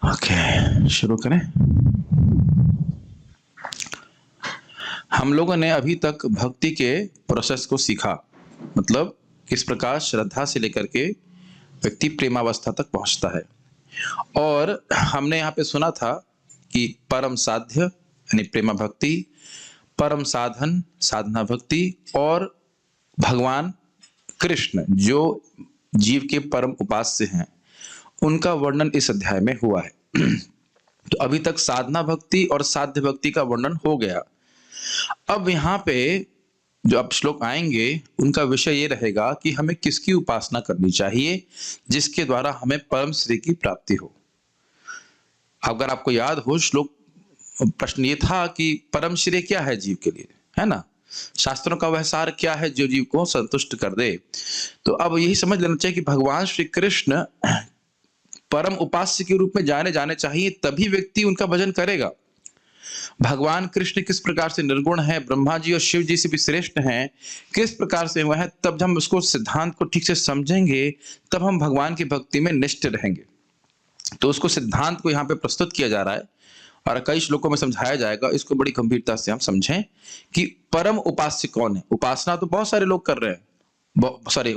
Okay, शुरू करें। हम लोगों ने अभी तक भक्ति के प्रोसेस को सीखा, मतलब किस प्रकार श्रद्धा से लेकर के व्यक्ति प्रेमावस्था तक पहुंचता है। और हमने यहाँ पे सुना था कि परम साध्य यानी प्रेमा भक्ति, परम साधन साधना भक्ति, और भगवान कृष्ण जो जीव के परम उपास्य हैं, उनका वर्णन इस अध्याय में हुआ है। तो अभी तक साधना भक्ति और साध्य भक्ति का वर्णन हो गया। अब यहाँ पे जो अब श्लोक आएंगे उनका विषय ये रहेगा कि हमें किसकी उपासना करनी चाहिए जिसके द्वारा हमें परम श्री की प्राप्ति हो। अगर आपको याद हो, श्लोक प्रश्न ये था कि परम श्रेय क्या है जीव के लिए, है ना। शास्त्रों का वह सार क्या है जो जीव को संतुष्ट कर दे। तो अब यही समझ लेना चाहिए कि भगवान श्री कृष्ण परम उपास्य के रूप में जाने चाहिए, तभी व्यक्ति उनका भजन करेगा। भगवान कृष्ण किस प्रकार से निर्गुण है, ब्रह्मा जी और शिव जी से भी श्रेष्ठ हैं, किस प्रकार से वह है, तब जब हम उसको सिद्धांत को ठीक से समझेंगे तब हम भगवान की भक्ति में निष्ठ रहेंगे। तो उसको सिद्धांत को यहाँ पे प्रस्तुत किया जा रहा है और कई श्लोकों में समझाया जाएगा। इसको बड़ी गंभीरता से हम समझें कि परम उपास्य कौन है। उपासना तो बहुत सारे लोग कर रहे हैं, बहुत सारे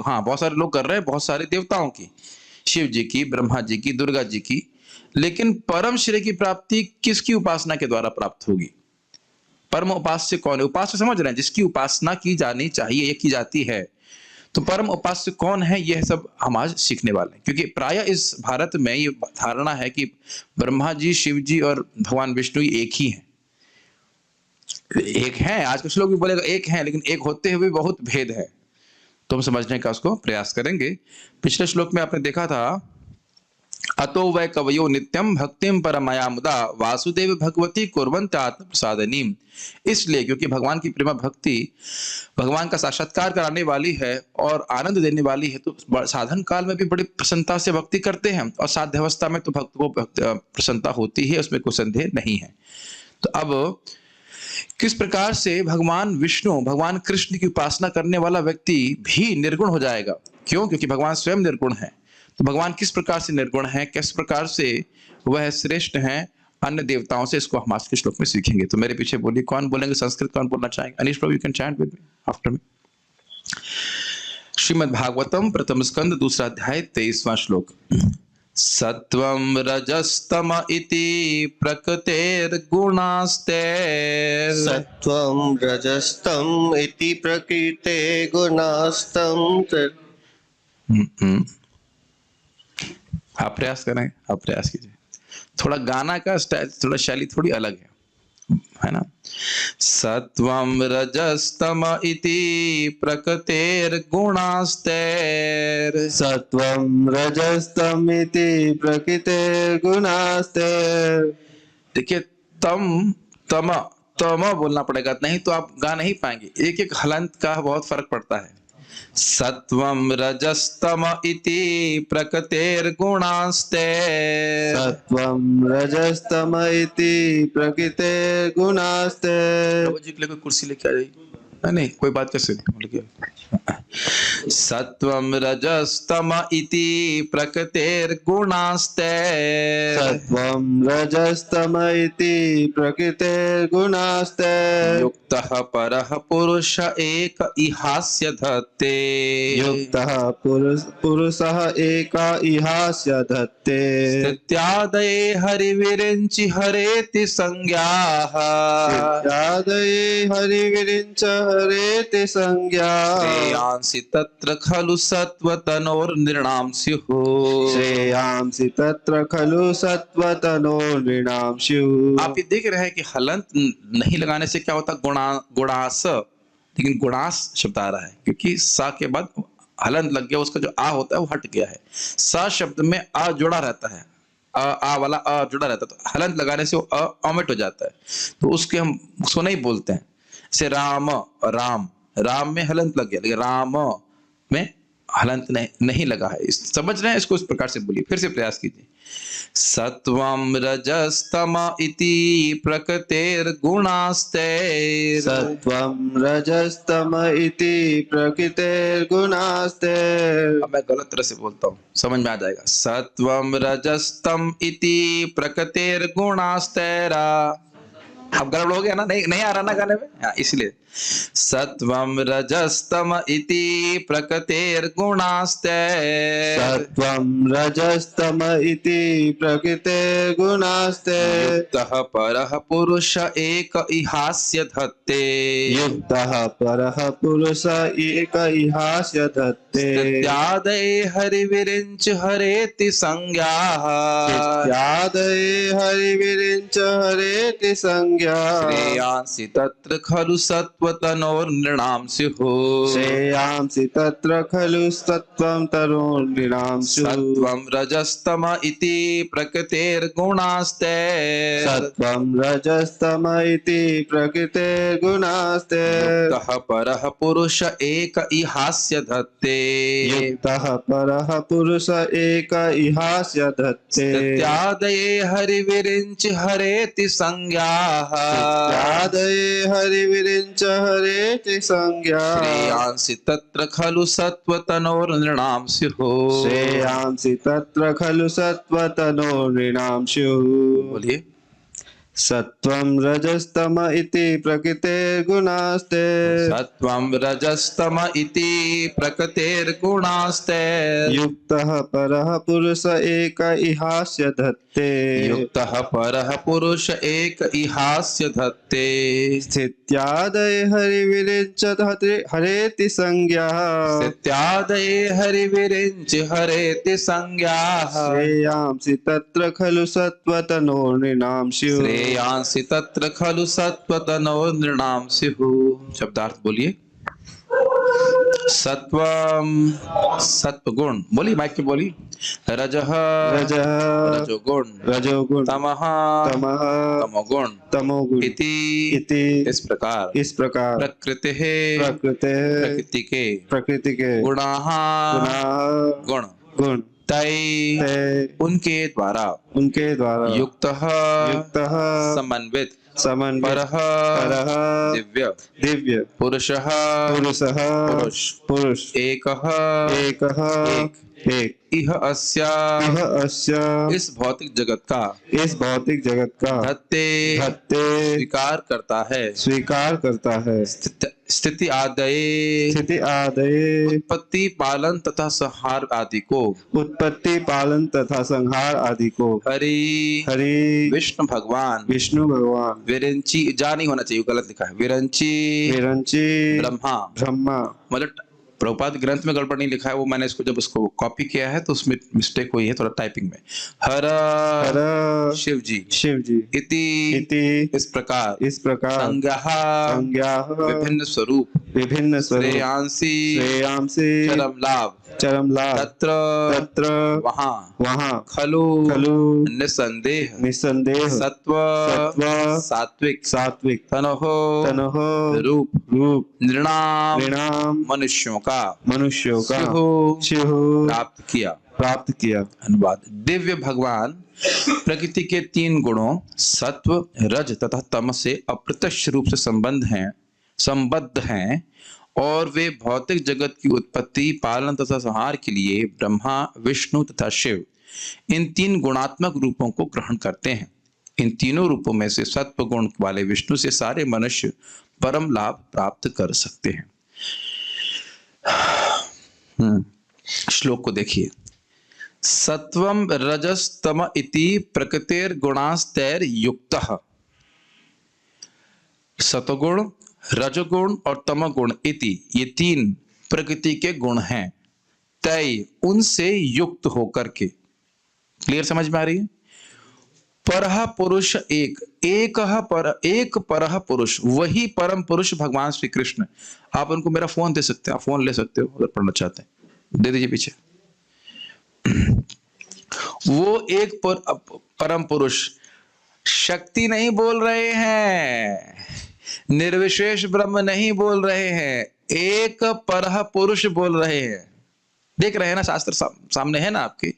लोग कर रहे हैं, बहुत सारे देवताओं की, शिव जी की, ब्रह्मा जी की, दुर्गा जी की। लेकिन परम श्रेय की प्राप्ति किसकी उपासना के द्वारा प्राप्त होगी? परम उपास्य कौन है? उपास्य समझ रहे हैं, जिसकी उपासना की जानी चाहिए या की जाती है। तो परम उपास्य कौन है, यह सब हम आज सीखने वाले हैं। क्योंकि प्राय इस भारत में ये धारणा है कि ब्रह्मा जी, शिव जी और भगवान विष्णु एक ही हैं। एक हैं, आज कुछ लोग भी बोलेगा एक हैं, लेकिन एक होते हुए बहुत भेद है। तो हम समझने का उसको प्रयास करेंगे। पिछले श्लोक में आपने देखा था, अतो वै कवयो नित्यम भक्तिम परमया मुदा वासुदेव भगवती कुर्वन्त आत्म प्रसादनीम। इसलिए क्योंकि भगवान की प्रेमा भक्ति भगवान का साक्षात्कार कराने वाली है और आनंद देने वाली है, तो साधन काल में भी बड़ी प्रसन्नता से भक्ति करते हैं और साध्य अवस्था में तो भक्त को प्रसन्नता होती है, उसमें कोई संदेह नहीं है। तो अब किस प्रकार से भगवान विष्णु, भगवान कृष्ण की उपासना करने वाला व्यक्ति भी निर्गुण हो जाएगा? क्यों? क्योंकि भगवान स्वयं निर्गुण है। तो भगवान किस प्रकार से निर्गुण है, किस प्रकार से वह श्रेष्ठ हैं अन्य देवताओं से, इसको हम आज के श्लोक में सीखेंगे। तो मेरे पीछे बोलिए, कौन बोलेंगे संस्कृत, कौन बोलना चाहेंगे? Anish Prabhu, you can chant with me after me. Shrimad Bhagavatam प्रथम स्कंद दूसरा अध्याय 23वां श्लोक। सत्वं रजस्तम इति प्रकृतेर्गुणास्ते, सत्वं रजस्तम इति प्रकृते गुणास्तम। आप प्रयास करें, आप प्रयास कीजिए। थोड़ा गाना का स्टाइल, थोड़ा शैली थोड़ी अलग है ना। सत्वं रजस्तम इति प्रकृतेर्गुणास्तेर, सत्वं रजस्तम इति प्रकृते गुणास्ते। देखिए, तम तम तम बोलना पड़ेगा, नहीं तो आप गा नहीं पाएंगे। एक एक हलंत का बहुत फर्क पड़ता है। सत्वं रजस्तम इति प्रकृतेर्गुणास्ते, सत्वं रजस्तम इति प्रकृते गुणास्ते। प्रभु जी के लिए कोई कुर्सी लेके आ जाइए। नहीं, कोई बात कैसे नहीं। सत्वं रजस्तम इति प्रकृतेर्गुणास्ते, सत्वं रजस्तम इति प्रकृते गुणास्ते। युक्तः परः पुरुष एक इहास्य धत्ते, युक्तः पुरुषः एक इहास्य धत्ते। स्थित्यादये हरिविरिञ्चि हरेति संज्ञाः, यादये हरिविरिञ्च हरेति संज्ञाः। श्रेयांसि तत्र खलु सत्त्वतनोर्नृणां स्युः, श्रेयांसि तत्र खलु सत्त्वतनो नृणां स्युः। आप ये देख रहे हैं कि हलंत नहीं लगाने से क्या होता? गुणास, लेकिन गुणास शब्द आ रहा है क्योंकि सा के बाद हलंत लग गया, उसका जो आ होता है वो हट गया है। सा शब्द में आ जुड़ा रहता है, आ वाला आ जुड़ा रहता है, तो हलंत लगाने से वो ऑमिट हो जाता है, तो उसके हम उसको नहीं बोलते हैं। जैसे राम, राम, राम में हलंत लग गया, लेकिन राम में हलंत नहीं लगा है। समझ रहे हैं इसको? इस प्रकार से बोलिए, फिर से प्रयास कीजिए। सत्वं रजस्तम इति प्रकृतिर्गुणास्ते। सत्वं रजस्तम इति प्रकृतिर्गुणास्ते। अब मैं गलत तरह से बोलता हूँ, समझ में आ जाएगा। सत्वं रजस्तम इति प्रकृतिर्गुणास्तेरा। अब गड़बड़ हो गया ना, नहीं नहीं आ रहा ना गाने में, इसलिए सत्वं रजस्तम इति प्रकृतिर्गुणास्ते। सत्वं रजस्तम इति प्रकृतिर्गुणास्ते। युक्तः परः पुरुष एक इहास्य धत्ते। युक्तः परः पुरुष एक इहास्य धत्ते। इत्यादये हरिविरिञ्च हरेति संज्ञाः। इत्यादये हरिविरिञ्च हरेति संज्ञा। श्रेयांसि तत्र खलु सत्त्वतनोर्नृणां स्युः। श्रेयांसि तत्र खलु सत्त्वं तनोर्नृणां स्युः। सत्त्वं रजस्तम इति प्रकृतिर्गुणास्ते। सत्त्वं रजस्तम इति प्रकृतिर्गुणास्ते। युक्तः परः पुरुष एक इहास्य धत्ते। युक्तः परः पुरुष एक इहास्य धत्ते। इत्यादये हरिविरिञ्च हरेति संज्ञाः। इत्यादये हरिविरिञ्च हरेति संज्ञा। श्रेयांसि तत्र खलु सत्त्वतनोर्नृणां स्युः। श्रेयांसि तत्र खलु सत्त्वतनोर्नृणां स्युः। बोलिए। सत्वं रजस्तम इति प्रकृतिर्गुणास्ते। सत्वं रजस्तम इति प्रकृतिर्गुणास्ते। युक्तः परः पुरुष एक इहास्य धत्ते। युक्तः परः पुरुष एक इहास्य धत्ते। स्थित्यादये हरिविरिञ्च हरेति संज्ञाः। इत्यादये हरिविरिञ्च हरेति संज्ञाः। श्रेयांसि तत्र खलु सत्त्वतनोर्नृणां स्युः। श्रेयांसि तत्र खलु सत्त्वतनोर्नृणां स्युः। शब्दार्थ बोलिए। सत्वम सत्वगुण, बोली माइक पे बोली। रजः रजः रजोगुण। रजोगुण। तमः तमः तमोगुण। तमोगुण। इति इस इस प्रकार प्रकृतिः प्रकृति के प्रकृति के गुणाः गुणाः गुण गुण तै उनके द्वारा उनके द्वारा युक्तः समन्वित समन्वित परः दिव्य दिव्य पुरुषः पुरुष एकः एक इह अस्या इस भौतिक जगत का धत्ते स्वीकार करता है स्थिति आदये उत्पत्ति पालन तथा संहार आदि को हरि विष्णु भगवान विरंची जा नहीं होना चाहिए, गलत लिखा है विरंची ब्रह्मा मतलब प्रभुपाद ग्रंथ में गड़बड़ नहीं लिखा है, वो मैंने इसको जब उसको कॉपी किया है तो उसमें मिस्टेक हुई है थोड़ा टाइपिंग में। हर शिव जी इति इस प्रकार संज्ञा विभिन्न स्वरूप श्रेयांसी चरम लाभ तत्र वहाँ खलु निसंदेह सत्व सात्विक तनोः रूप नृणाम मनुष्यों का प्राप्त किया। अनुवाद। दिव्य भगवान प्रकृति के तीन गुणों सत्व रज तथा तम से अप्रत्यक्ष रूप से संबद्ध हैं और वे भौतिक जगत की उत्पत्ति पालन तथा संहार के लिए ब्रह्मा विष्णु तथा शिव इन तीन गुणात्मक रूपों को ग्रहण करते हैं। इन तीनों रूपों में से सत्व गुण वाले विष्णु से सारे मनुष्य परम लाभ प्राप्त कर सकते हैं। श्लोक को देखिए। सत्वम रजस्तम इति प्रकृतिर्गुणास्तैर युक्तः। सतगुण रजोगुण और तमगुण इति ये तीन प्रकृति के गुण हैं। तय उनसे युक्त होकर के, क्लियर समझ में आ रही है? परह पुरुष एक परह पुरुष, वही परम पुरुष भगवान श्री कृष्ण। आप उनको मेरा फोन दे सकते हैं, आप फोन ले सकते हो अगर पढ़ना चाहते हैं, दे दीजिए पीछे। वो एक परम पुरुष शक्ति नहीं बोल रहे हैं, निर्विशेष ब्रह्म नहीं बोल रहे हैं, एक परह पुरुष बोल रहे हैं। देख रहे हैं ना, शास्त्र सामने है ना आपके।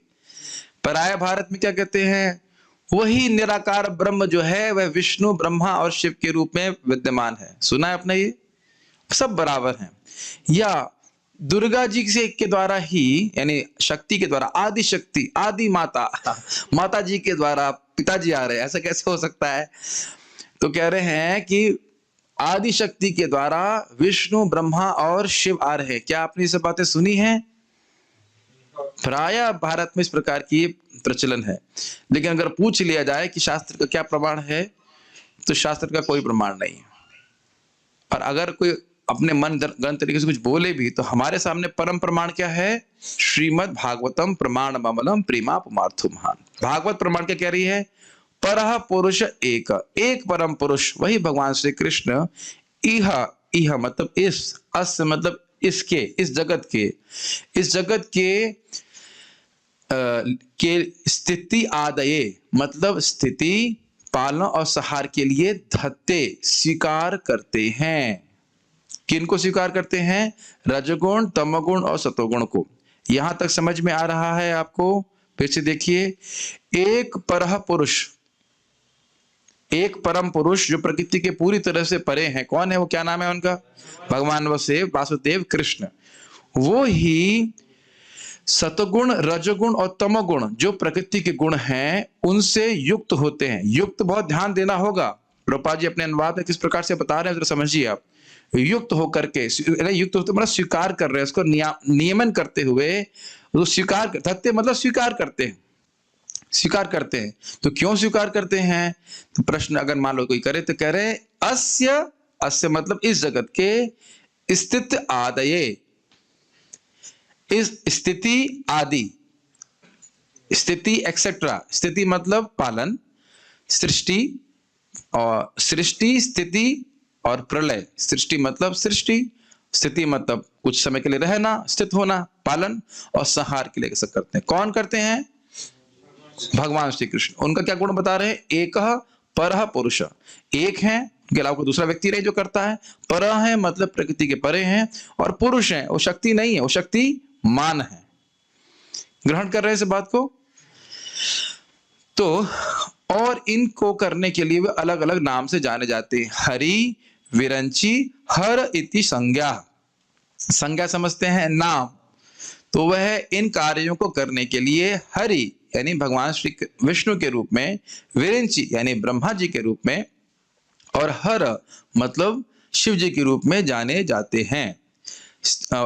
पराया भारत में क्या कहते हैं? वही निराकार ब्रह्म जो है वह विष्णु, ब्रह्मा और शिव के रूप में विद्यमान है। सुना है आपने? ये सब बराबर हैं। या दुर्गा जी से के द्वारा ही, यानी शक्ति के द्वारा, आदि शक्ति, आदि माता, माता जी के द्वारा पिताजी आ रहे हैं, ऐसा कैसे हो सकता है? तो कह रहे हैं कि आदि शक्ति के द्वारा विष्णु, ब्रह्मा और शिव आ रहे हैं। क्या आपने ये सब बातें सुनी हैं? प्राय भारत में इस प्रकार की प्रचलन है। लेकिन अगर पूछ लिया जाए कि शास्त्र का क्या प्रमाण है, तो शास्त्र का कोई प्रमाण नहीं है। और अगर कोई अपने मन गलत तरीके से कुछ बोले भी, तो हमारे सामने परम प्रमाण क्या है? श्रीमद् भागवतम प्रमाण ममलम प्रेमा पुमार्थु महान। भागवत प्रमाण क्या कह रही है? परह पुरुष एक, एक परम पुरुष वही भगवान श्री कृष्ण, इह, इह मतलब इस, अस मतलब इसके, इस जगत के, इस जगत के स्थिति आदये मतलब स्थिति, पालन और सहार के लिए धत्ते स्वीकार करते हैं। किनको स्वीकार करते हैं? रजगुण, तमगुण और सतोगुण को। यहां तक समझ में आ रहा है आपको? फिर से देखिए, एक परह पुरुष, एक परम पुरुष जो प्रकृति के पूरी तरह से परे हैं। कौन है वो? क्या नाम है उनका? भगवान वासुदेव कृष्ण। वो ही सतगुण, रजगुण और तमगुण जो प्रकृति के गुण हैं उनसे युक्त होते हैं। युक्त बहुत ध्यान देना होगा। प्रभुपाद जी अपने अनुवाद में किस प्रकार से बता रहे हैं जरा समझिए आप। युक्त होकर के, युक्त होते मतलब स्वीकार कर रहे हैं, उसको नियमन करते हुए वो स्वीकार करते, मतलब स्वीकार करते हैं, स्वीकार करते हैं। तो क्यों स्वीकार करते हैं? तो प्रश्न अगर मान लो कोई करे तो कह रहे अस्य, अस्य मतलब इस जगत के स्थित आदये, इस स्थिति आदि, स्थिति एक्सेट्रा, स्थिति मतलब पालन, सृष्टि और सृष्टि, स्थिति और प्रलय। सृष्टि मतलब सृष्टि, स्थिति मतलब कुछ समय के लिए रहना, स्थित होना, पालन, और संहार के लिए कैसे करते हैं? कौन करते हैं? भगवान श्री कृष्ण। उनका क्या गुण बता रहे हैं? एक परह पुरुष, एक है, उनके अलावा कोई दूसरा व्यक्ति नहीं जो करता है। पर है मतलब प्रकृति के परे हैं, और पुरुष है, वो शक्ति नहीं है, वो शक्ति मान है। ग्रहण कर रहे हैं इस बात को? तो और इनको करने के लिए वे अलग अलग नाम से जाने जाते हैं। हरि, विरंची, हर इति संज्ञा। संज्ञा समझते हैं? नाम। तो वह इन कार्यों को करने के लिए हरि यानी भगवान श्री विष्णु के रूप में, विरंची यानी ब्रह्मा जी के रूप में, और हर मतलब शिव जी के रूप में जाने जाते हैं।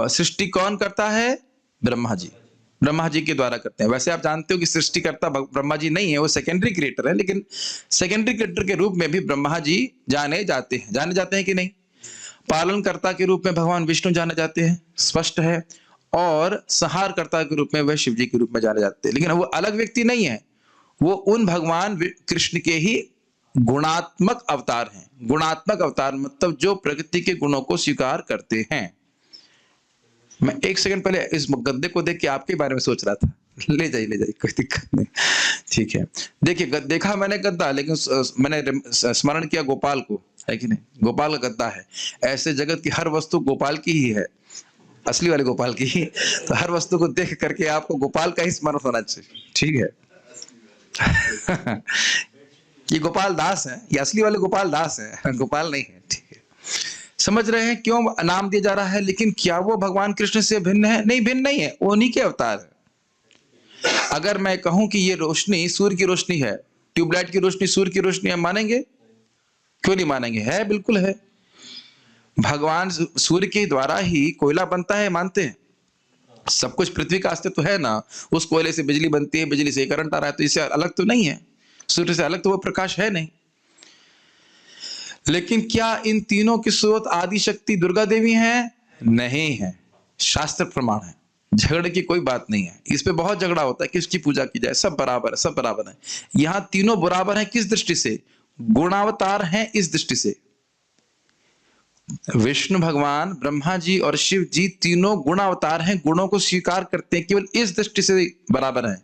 सृष्टि कौन करता है? ब्रह्मा जी, ब्रह्मा जी के द्वारा करते हैं। वैसे आप जानते हो कि सृष्टिकर्ता ब्रह्मा जी नहीं है, वो सेकेंडरी क्रिएटर है, लेकिन सेकेंडरी क्रिएटर के रूप में भी ब्रह्मा जी जाने जाते हैं। जाने जाते हैं कि नहीं? पालनकर्ता के रूप में भगवान विष्णु जाने जाते हैं, स्पष्ट है, और संहारकर्ता के रूप में वह शिव जी के रूप में जाने जाते हैं। लेकिन वो अलग व्यक्ति नहीं है, वो उन भगवान कृष्ण के ही गुणात्मक अवतार हैं। गुणात्मक अवतार मतलब जो प्रकृति के गुणों को स्वीकार करते हैं। मैं एक सेकंड पहले इस गद्दे को देख के आपके बारे में सोच रहा था। ले जाइए, ले जाइए, कोई दिक्कत नहीं, ठीक है। देखिए, देखा मैंने गद्दा, लेकिन मैंने स्मरण किया गोपाल को, है कि नहीं? गोपाल का गद्दा है। ऐसे जगत की हर वस्तु गोपाल की ही है, असली वाले गोपाल की ही। तो हर वस्तु को देख करके आपको गोपाल का ही स्मरण होना चाहिए, ठीक है। ये गोपाल दास है, ये असली वाले गोपाल दास है, गोपाल नहीं है, ठीक है। समझ रहे हैं क्यों नाम दिया जा रहा है? लेकिन क्या वो भगवान कृष्ण से भिन्न है? नहीं, भिन्न नहीं है, वो उन्हीं के अवतार है। अगर मैं कहूं कि ये रोशनी सूर्य की रोशनी है, ट्यूबलाइट की रोशनी सूर्य की रोशनी, हम मानेंगे? क्यों नहीं मानेंगे? है, बिल्कुल है। भगवान सूर्य के द्वारा ही कोयला बनता है, मानते हैं? सब कुछ पृथ्वी का अस्तित्व है ना, उस कोयले से बिजली बनती है, बिजली से करंट आ रहा है, तो इससे अलग तो नहीं है। सूर्य से अलग तो वो प्रकाश है नहीं। लेकिन क्या इन तीनों की स्रोत आदि शक्ति दुर्गा देवी हैं? नहीं है, शास्त्र प्रमाण है। झगड़े की कोई बात नहीं है। इस पे बहुत झगड़ा होता है, किसकी पूजा की जाए। सब बराबर है, सब बराबर है। यहां तीनों बराबर हैं। किस दृष्टि से? गुणावतार हैं, इस दृष्टि से। विष्णु भगवान, ब्रह्मा जी और शिव जी तीनों गुणावतार हैं, गुणों को स्वीकार करते हैं, केवल इस दृष्टि से बराबर हैं,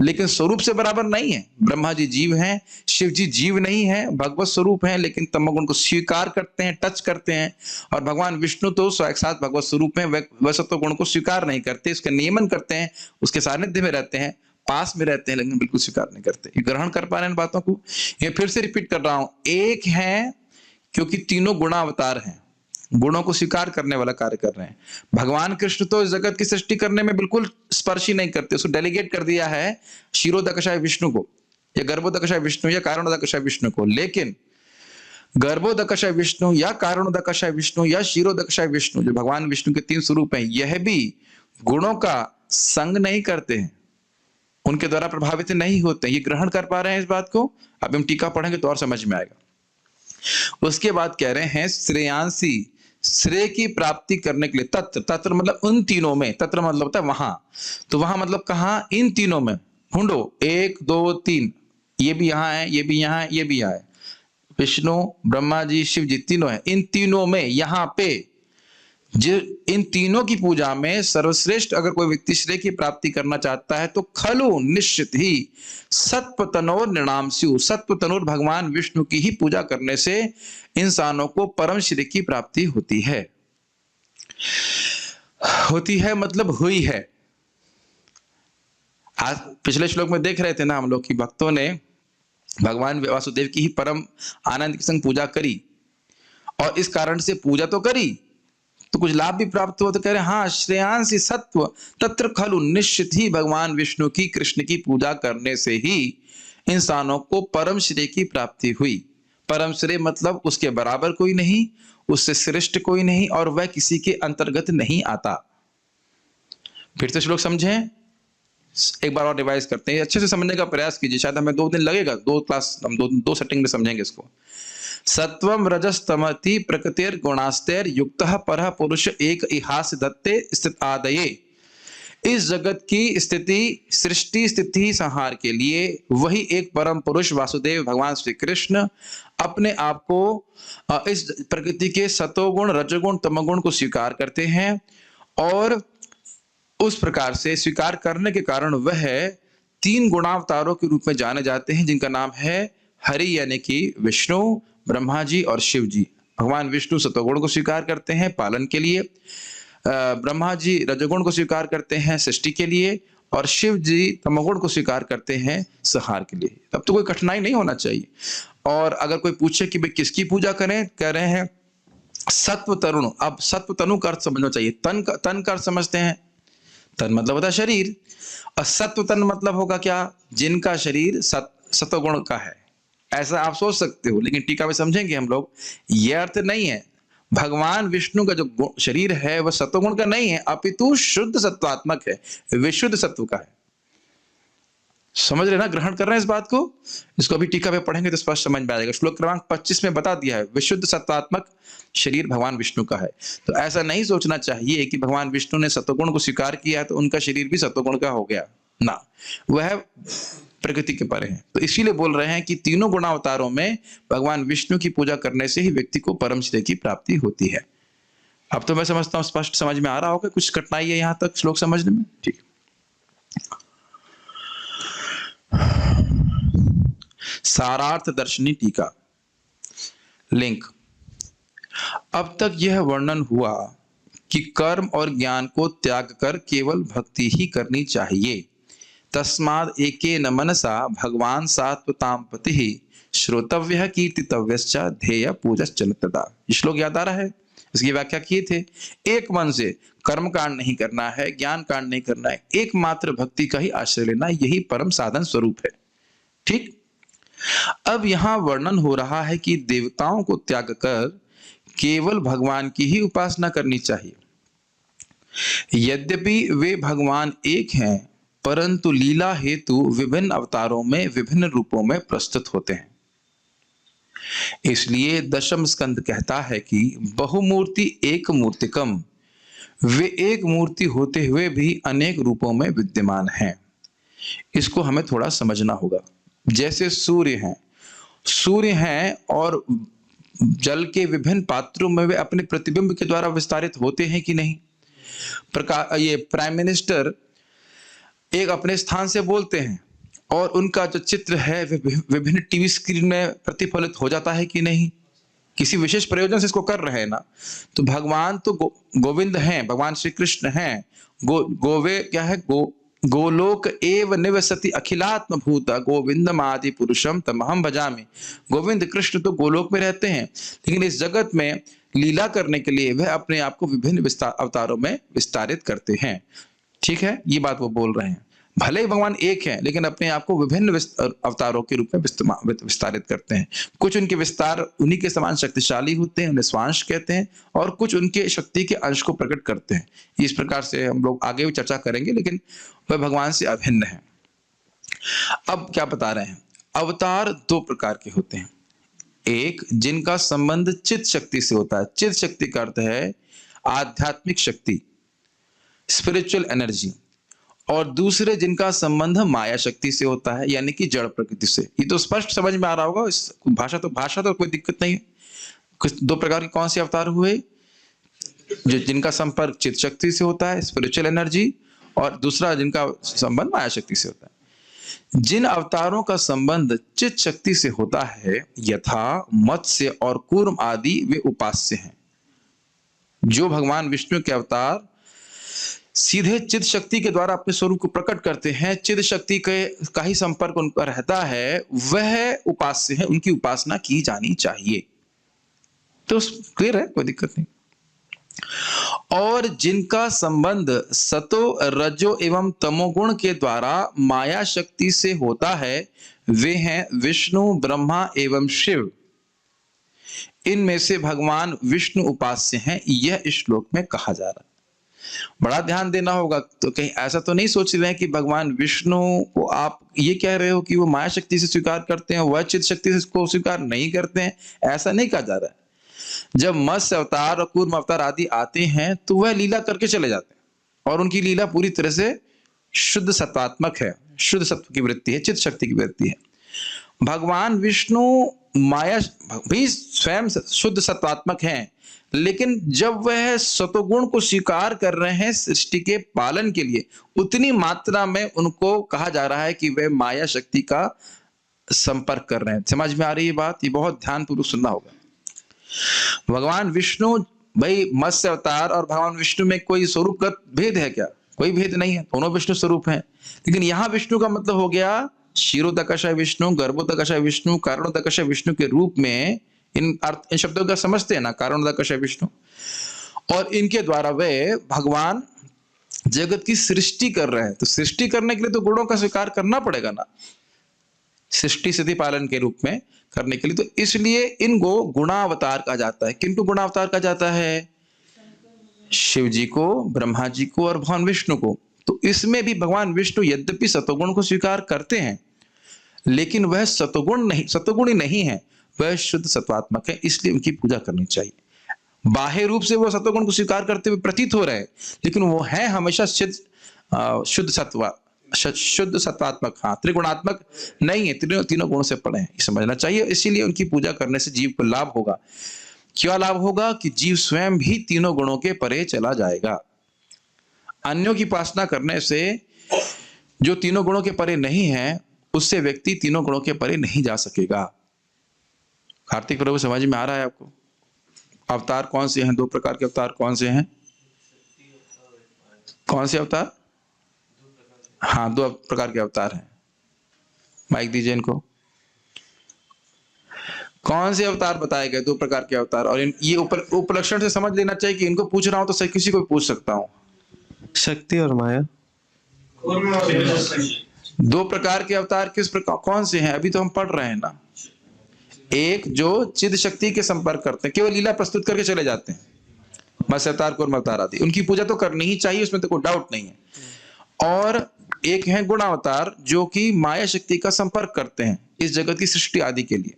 लेकिन स्वरूप से बराबर नहीं है। ब्रह्मा जी जीव हैं, शिव जी जीव नहीं है, भगवत स्वरूप हैं, लेकिन तमोगुण को स्वीकार करते हैं, टच करते हैं। और भगवान विष्णु तो साक्षात भगवत स्वरूप में, वह सत्व गुण को स्वीकार नहीं करते, उसके नियमन करते हैं, उसके सानिध्य में रहते हैं, पास में रहते हैं लेकिन बिल्कुल स्वीकार नहीं करते। ये ग्रहण कर पा रहे हैं इन बातों को? ये फिर से रिपीट कर रहा हूं, एक है क्योंकि तीनों गुणावतार हैं, गुणों को स्वीकार करने वाला कार्य कर रहे हैं। भगवान कृष्ण तो इस जगत की सृष्टि करने में बिल्कुल स्पर्श ही नहीं करते, उसको डेलीगेट कर दिया है क्षीरोदकशाय विष्णु को, या गर्भोदकशाय विष्णु या कारणोदकशाय विष्णु को। लेकिन गर्भोदकशाय विष्णु या कारणोदकशाय विष्णु या क्षीरोदकशाय विष्णु, जो भगवान विष्णु के 3 स्वरूप हैं, यह भी गुणों का संग नहीं करते हैं, उनके द्वारा प्रभावित नहीं होते। ये ग्रहण कर पा रहे हैं इस बात को? अब हम टीका पढ़ेंगे तो और समझ में आएगा। उसके बाद कह रहे हैं श्रेयांसी, श्रेय की प्राप्ति करने के लिए तत्र, तत्र मतलब उन तीनों में, तत्र मतलब होता है वहां, तो वहां मतलब कहां? इन तीनों में ढूंढो, 1 2 3, ये भी यहां है, ये भी यहां है, ये भी यहां है, विष्णु ब्रह्मा जी शिव जी तीनों है, इन तीनों में यहां पे इन तीनों की पूजा में सर्वश्रेष्ठ अगर कोई व्यक्ति श्रेय की प्राप्ति करना चाहता है तो खलु निश्चित ही सत्वतनोर निर्णामस्यु, सत्वतनोर भगवान विष्णु की ही पूजा करने से इंसानों को परम श्रेय की प्राप्ति होती है। होती है मतलब हुई है। आज पिछले श्लोक में देख रहे थे ना हम लोग कि भक्तों ने भगवान वासुदेव की ही परम आनंद के संग पूजा करी, और इस कारण से पूजा तो करी तो कुछ लाभ भी प्राप्त हुआ, तो कह रहे हाँ श्रेयांसी सत्व तत्र खलु, निश्चित ही भगवान विष्णु की कृष्ण की पूजा करने से ही इंसानों को परम श्रेय की प्राप्ति हुई। परम श्रेय मतलब उसके बराबर कोई नहीं, उससे श्रेष्ठ कोई नहीं, और वह किसी के अंतर्गत नहीं आता। फिर से श्लोक समझें, एक बार और रिवाइज करते हैं, अच्छे से समझने का प्रयास कीजिए, शायद हमें 2 दिन लगेगा, 2 क्लास हम दो सेटिंग में समझेंगे इसको। सत्वम रजस्तमति प्रकृतिर गुणास्तेर युक्तः परः पुरुष एक इहास दत्ते स्थित आदये। इस जगत की स्थिति, सृष्टि स्थिति संहार के लिए वही एक परम पुरुष वासुदेव भगवान श्री कृष्ण अपने आप को इस प्रकृति के सतोगुण रजोगुण तमोगुण को स्वीकार करते हैं, और उस प्रकार से स्वीकार करने के कारण वह 3 गुणावतारों के रूप में जाने जाते हैं, जिनका नाम है हरि यानी कि विष्णु, ब्रह्मा जी और शिव जी। भगवान विष्णु सतोगुण को स्वीकार करते हैं पालन के लिए, ब्रह्मा जी रजोगुण को स्वीकार करते हैं सृष्टि के लिए, और शिव जी तमोगुण को स्वीकार करते हैं संहार के लिए। तब तो कोई कठिनाई नहीं होना चाहिए। और अगर कोई पूछे कि भाई किसकी पूजा करें, कह रहे हैं सत्व तरुण। अब सत्व तनु का अर्थ समझना चाहिए। तन का अर्थ समझते हैं, तन मतलब होता है शरीर, और सत्व तन मतलब होगा क्या? जिनका शरीर सतोगुण का है, ऐसा आप सोच सकते हो, लेकिन टीका में समझेंगे हम लोग यह अर्थ नहीं है। भगवान विष्णु का जो शरीर है वह सतोगुण का नहीं है, अपितु शुद्ध सत्वात्मक है, विशुद्ध सत्व का है। समझ रहे ना, ग्रहण कर रहे हैं इस बात को? इसको अभी टीका में पढ़ेंगे तो स्पष्ट समझ में आएगा। श्लोक क्रमांक 25 में बता दिया है विशुद्ध सत्वात्मक शरीर भगवान विष्णु का है। तो ऐसा नहीं सोचना चाहिए कि भगवान विष्णु ने सतोगुण को स्वीकार किया तो उनका शरीर भी सतोगुण का हो गया ना, वह प्रकृति के परे है। तो इसीलिए बोल रहे हैं कि तीनों गुणावतारों में भगवान विष्णु की पूजा करने से ही व्यक्ति को परम श्रेय की प्राप्ति होती है। अब तो मैं समझता हूं स्पष्ट समझ में आ रहा होगा, कुछ कठिनाई है यहां तक श्लोक समझने में? ठीक। सारार्थ दर्शनी टीका लिंक। अब तक यह वर्णन हुआ कि कर्म और ज्ञान को त्याग कर केवल भक्ति ही करनी चाहिए। तस्माद एकेन मनसा भगवान सात्वतां पति श्रोतव्य कीर्तितव्यश्च ध्येय पूजश्च तदा। श्लोक याद आ रहा है? इसकी व्याख्या किए थे। एक मन से कर्म कांड नहीं करना है, ज्ञान कांड नहीं करना है, एकमात्र भक्ति का ही आश्रय लेना, यही परम साधन स्वरूप है। ठीक। अब यहां वर्णन हो रहा है कि देवताओं को त्याग कर केवल भगवान की ही उपासना करनी चाहिए। यद्यपि वे भगवान एक हैं, परंतु लीला हेतु विभिन्न अवतारों में विभिन्न रूपों में प्रस्तुत होते हैं। इसलिए दशम स्कंद कहता है कि बहुमूर्ति एक मूर्तिकम, वे एक मूर्ति होते हुए भी अनेक रूपों में विद्यमान हैं। इसको हमें थोड़ा समझना होगा। जैसे सूर्य हैं और जल के विभिन्न पात्रों में वे अपने प्रतिबिंब के द्वारा विस्तारित होते हैं कि नहीं? ये प्राइम मिनिस्टर एक अपने स्थान से बोलते हैं और उनका जो चित्र है विभिन्न टीवी स्क्रीन में प्रतिफलित हो जाता है कि नहीं? किसी विशेष प्रयोजन से इसको कर रहे हैं ना। तो भगवान तो गोविंद हैं, भगवान श्री कृष्ण हैं। गोवे क्या है? गोलोक एव निवसति अखिलात्म भूत गोविंदम आदि पुरुषम तमहम भजामि। गोविंद कृष्ण तो गोलोक में रहते हैं, लेकिन इस जगत में लीला करने के लिए वह अपने आप को विभिन्न अवतारों में विस्तारित करते हैं। ठीक है, ये बात वो बोल रहे हैं। भले ही भगवान एक है, लेकिन अपने आप को विभिन्न अवतारों के रूप में विस्तारित करते हैं। कुछ उनके विस्तार उन्हीं के समान शक्तिशाली होते हैं, उन्हें स्वांश कहते हैं, और कुछ उनके शक्ति के अंश को प्रकट करते हैं। इस प्रकार से हम लोग आगे भी चर्चा करेंगे, लेकिन वह भगवान से अभिन्न है। अब क्या बता रहे हैं? अवतार दो प्रकार के होते हैं। एक, जिनका संबंध चित्त शक्ति से होता है। चित्त शक्ति का अर्थ है आध्यात्मिक शक्ति, स्पिरिचुअल एनर्जी। और दूसरे जिनका संबंध माया शक्ति से होता है, यानी कि जड़ प्रकृति से। ये तो स्पष्ट समझ में आ रहा होगा। इस भाषा तो कोई दिक्कत नहीं है। कुछ दो प्रकार के कौन से अवतार हुए? जिनका संपर्क चित्त शक्ति से होता है, स्पिरिचुअल एनर्जी, और दूसरा जिनका संबंध माया शक्ति से होता है। जिन अवतारों का संबंध चित्त शक्ति से होता है, यथा मत्स्य और कूर्म आदि, वे उपास्य हैं। जो भगवान विष्णु के अवतार सीधे चित्त शक्ति के द्वारा अपने स्वरूप को प्रकट करते हैं, चित्त शक्ति का ही संपर्क उन पर रहता है, वह उपास्य है, उनकी उपासना की जानी चाहिए। तो क्लियर है, कोई दिक्कत नहीं। और जिनका संबंध सतो रजो एवं तमोगुण के द्वारा माया शक्ति से होता है, वे हैं विष्णु, ब्रह्मा एवं शिव। इनमें से भगवान विष्णु उपास्य हैं, यह इस श्लोक में कहा जा रहा है। बड़ा ध्यान देना होगा। तो कहीं ऐसा तो नहीं सोच रहे हैं कि भगवान विष्णु को आप ये कह रहे हो कि वो माया शक्ति से स्वीकार करते हैं, वह चित्त शक्ति से इसको स्वीकार नहीं करते हैं, ऐसा नहीं कहा जा रहा है। जब मत्स्य अवतार और कूर्म अवतार आदि आते हैं, तो वह लीला करके चले जाते हैं, और उनकी लीला पूरी तरह से शुद्ध सत्वात्मक है, शुद्ध सत्व की वृत्ति है, चित्त शक्ति की वृत्ति है। भगवान विष्णु माया भी स्वयं शुद्ध सत्वात्मक हैं, लेकिन जब वह सतोगुण को स्वीकार कर रहे हैं सृष्टि के पालन के लिए, उतनी मात्रा में उनको कहा जा रहा है कि वे माया शक्ति का संपर्क कर रहे हैं। समझ में आ रही है बात? ये बहुत ध्यानपूर्वक सुनना होगा। भगवान विष्णु, भाई मत्स्य अवतार और भगवान विष्णु में कोई स्वरूप का भेद है क्या? कोई भेद नहीं है, दोनों विष्णु स्वरूप हैं। लेकिन यहां विष्णु का मतलब हो गया क्षीरोदकशय विष्णु, गर्भोदकशय विष्णु, कारणोदकशय विष्णु के रूप में। इन शब्दों का समझते हैं ना, कारणोदकशय विष्णु। और इनके द्वारा वे भगवान जगत की सृष्टि कर रहे हैं। तो सृष्टि करने के लिए तो गुणों का स्वीकार करना पड़ेगा ना, सृष्टि स्थिति पालन के रूप में करने के लिए। तो इसलिए इनको गुणावतार कहा जाता है। किनको गुणावतार कहा जाता है? शिव जी को, ब्रह्मा जी को और भगवान विष्णु को। तो इसमें भी भगवान विष्णु यद्यपि सतोगुण को स्वीकार करते हैं, लेकिन वह सतोगुणी नहीं है, वह शुद्ध सत्वात्मक है, इसलिए उनकी पूजा करनी चाहिए। बाह्य रूप से वो सत्वगुण को स्वीकार करते हुए प्रतीत हो रहे हैं, लेकिन वो है हमेशा शुद्ध सत्वात्मक, हाँ, त्रिगुणात्मक नहीं है, तीनों गुणों से पड़े हैं, समझना चाहिए। इसीलिए उनकी पूजा करने से जीव को लाभ होगा। क्या लाभ होगा? कि जीव स्वयं भी तीनों गुणों के परे चला जाएगा। अन्यों की उपासना करने से जो तीनों गुणों के परे नहीं है, उससे व्यक्ति तीनों गुणों के परे नहीं जा सकेगा। कार्तिक प्रभु, समझ में आ रहा है आपको? अवतार कौन से हैं? दो प्रकार के अवतार कौन से हैं? कौन से अवतार? हाँ, दो प्रकार के अवतार हैं। माइक दीजिए इनको। कौन से अवतार बताए गए? दो प्रकार के अवतार। और ये उपलक्षण से समझ लेना चाहिए कि इनको पूछ रहा हूं तो सही किसी को भी पूछ सकता हूं। शक्ति और माया। दो प्रकार के अवतार किस प्रकार, कौन से हैं? अभी तो हम पढ़ रहे हैं ना। एक जो चिद शक्ति के संपर्क करते हैं, केवल लीला प्रस्तुत करके चले जाते हैं, मत्स्य अवतार, कूर्म अवतार आदि, उनकी पूजा तो करनी ही चाहिए, उसमें तो कोई डाउट नहीं है। और एक है गुणावतार, जो कि माया शक्ति का संपर्क करते हैं इस जगत की सृष्टि आदि के लिए।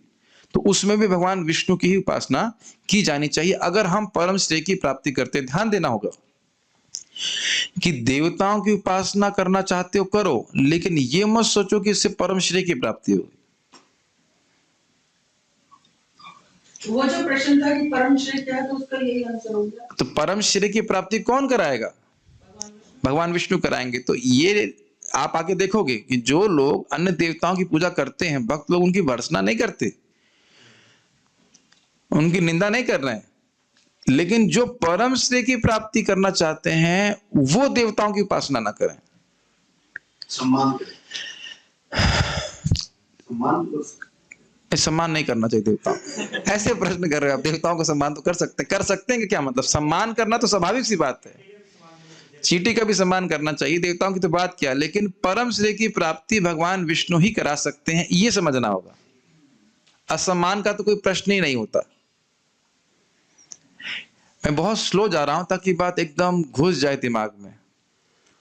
तो उसमें भी भगवान विष्णु की ही उपासना की जानी चाहिए अगर हम परम श्रेय की प्राप्ति करते हैं। ध्यान देना होगा कि देवताओं की उपासना करना चाहते हो करो, लेकिन ये मत सोचो कि इससे परम श्रेय की प्राप्ति होगी। वो जो प्रश्न था कि परम श्रेय क्या है, तो उसका यही आंसर हो गया। तो परम श्रेय की प्राप्ति कौन कराएगा? भगवान विष्णु कराएंगे। तो ये आप आके देखोगे कि जो लोग अन्य देवताओं की पूजा करते हैं, भक्त लोग उनकी भर्त्सना नहीं करते, उनकी निंदा नहीं कर रहे हैं, लेकिन जो परम श्रेय की प्राप्ति करना चाहते हैं वो देवताओं की उपासना ना करें। सम्मान करें। सम्मान तो सम्मान नहीं करना चाहिए देवताओं। ऐसे प्रश्न कर रहे हो आप, देवताओं को सम्मान तो कर सकते हैं कि क्या मतलब? सम्मान करना तो स्वाभाविक सी बात है, चींटी का भी सम्मान करना चाहिए, देवताओं की तो बात क्या। लेकिन परम श्रेय की प्राप्ति भगवान विष्णु ही करा सकते हैं, ये समझना होगा। असम्मान का तो कोई प्रश्न ही नहीं होता। मैं बहुत स्लो जा रहा हूं ताकि बात एकदम घुस जाए दिमाग में।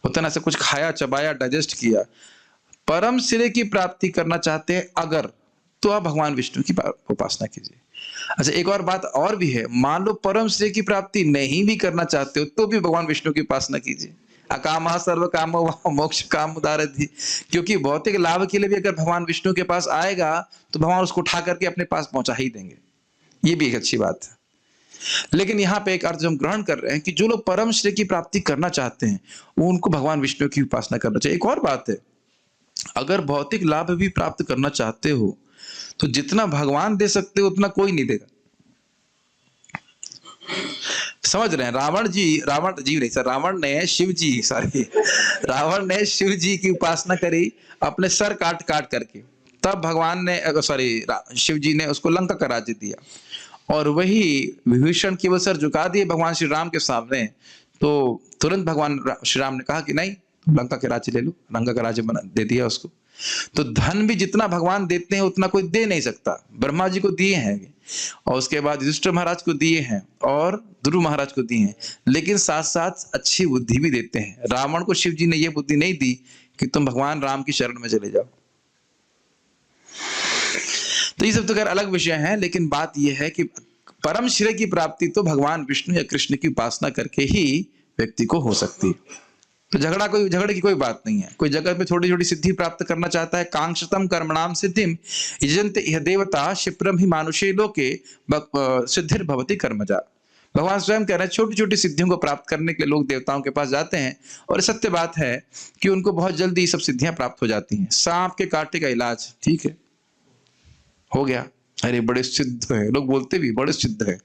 होता ना, ऐसे कुछ खाया, चबाया, डाइजेस्ट किया। परम श्रेय की प्राप्ति करना चाहते हैं अगर, तो आप भगवान विष्णु की उपासना कीजिए। अच्छा, एक और बात और भी है, मान लो परम श्रेय की प्राप्ति नहीं भी करना चाहते हो तो भी भगवान विष्णु की उपासना कीजिए। अकामः सर्व कामो मोक्ष काम उदारधि, क्योंकि भौतिक लाभ के लिए भी अगर भगवान विष्णु के पास आएगा तो भगवान उसको उठा करके अपने पास पहुंचा ही देंगे। ये भी एक अच्छी बात है। लेकिन यहाँ पे एक अर्थ हम ग्रहण कर रहे हैं कि जो लोग परम श्रेय की प्राप्ति करना चाहते हैं वो उनको भगवान विष्णु की उपासना करना चाहिए। एक और बात है, अगर भौतिक लाभ भी प्राप्त करना चाहते हो तो जितना भगवान दे सकते हो उतना कोई नहीं देगा। समझ रहे हैं? रावण ने शिव जी की उपासना करी अपने सर काट काट करके, तब भगवान ने शिव जी ने उसको लंका का राज्य दिया। और वही विभीषण की वो सर झुका दिए भगवान श्री राम के सामने, तो तुरंत भगवान श्री राम ने कहा कि नहीं, लंका के राज्य ले लो। लंका का राज्य बना दे दिया उसको। तो धन भी जितना भगवान देते हैं उतना कोई दे नहीं सकता। ब्रह्मा जी को दिए हैं, और उसके बाद युधिष्ठिर महाराज को दिए हैं, और ध्रुव महाराज को दिए हैं, लेकिन साथ साथ अच्छी बुद्धि भी देते हैं। रावण को शिव जी ने यह बुद्धि नहीं दी कि तुम भगवान राम की शरण में चले जाओ। तो ये सब तो खैर अलग विषय है, लेकिन बात यह है कि परम श्रेय की प्राप्ति तो भगवान विष्णु या कृष्ण की उपासना करके ही व्यक्ति को हो सकती है। तो झगड़े की कोई बात नहीं है। कोई जगत में थोड़ी छोटी सिद्धि प्राप्त करना चाहता है, कांक्षतम कर्मणाम सिद्धिम यजन्ते इह देवता क्षिप्रम ही मानुषे लोके सिद्धिर्भवति कर्मजा। भगवान स्वयं कह रहे हैं छोटी छोटी सिद्धियों को प्राप्त करने के लिए लोग देवताओं के पास जाते हैं, और सत्य बात है कि उनको बहुत जल्दी सब सिद्धियां प्राप्त हो जाती हैं। सांप के कांटे का इलाज, ठीक है, हो गया, अरे बड़े सिद्ध है, लोग बोलते भी बड़े सिद्ध है।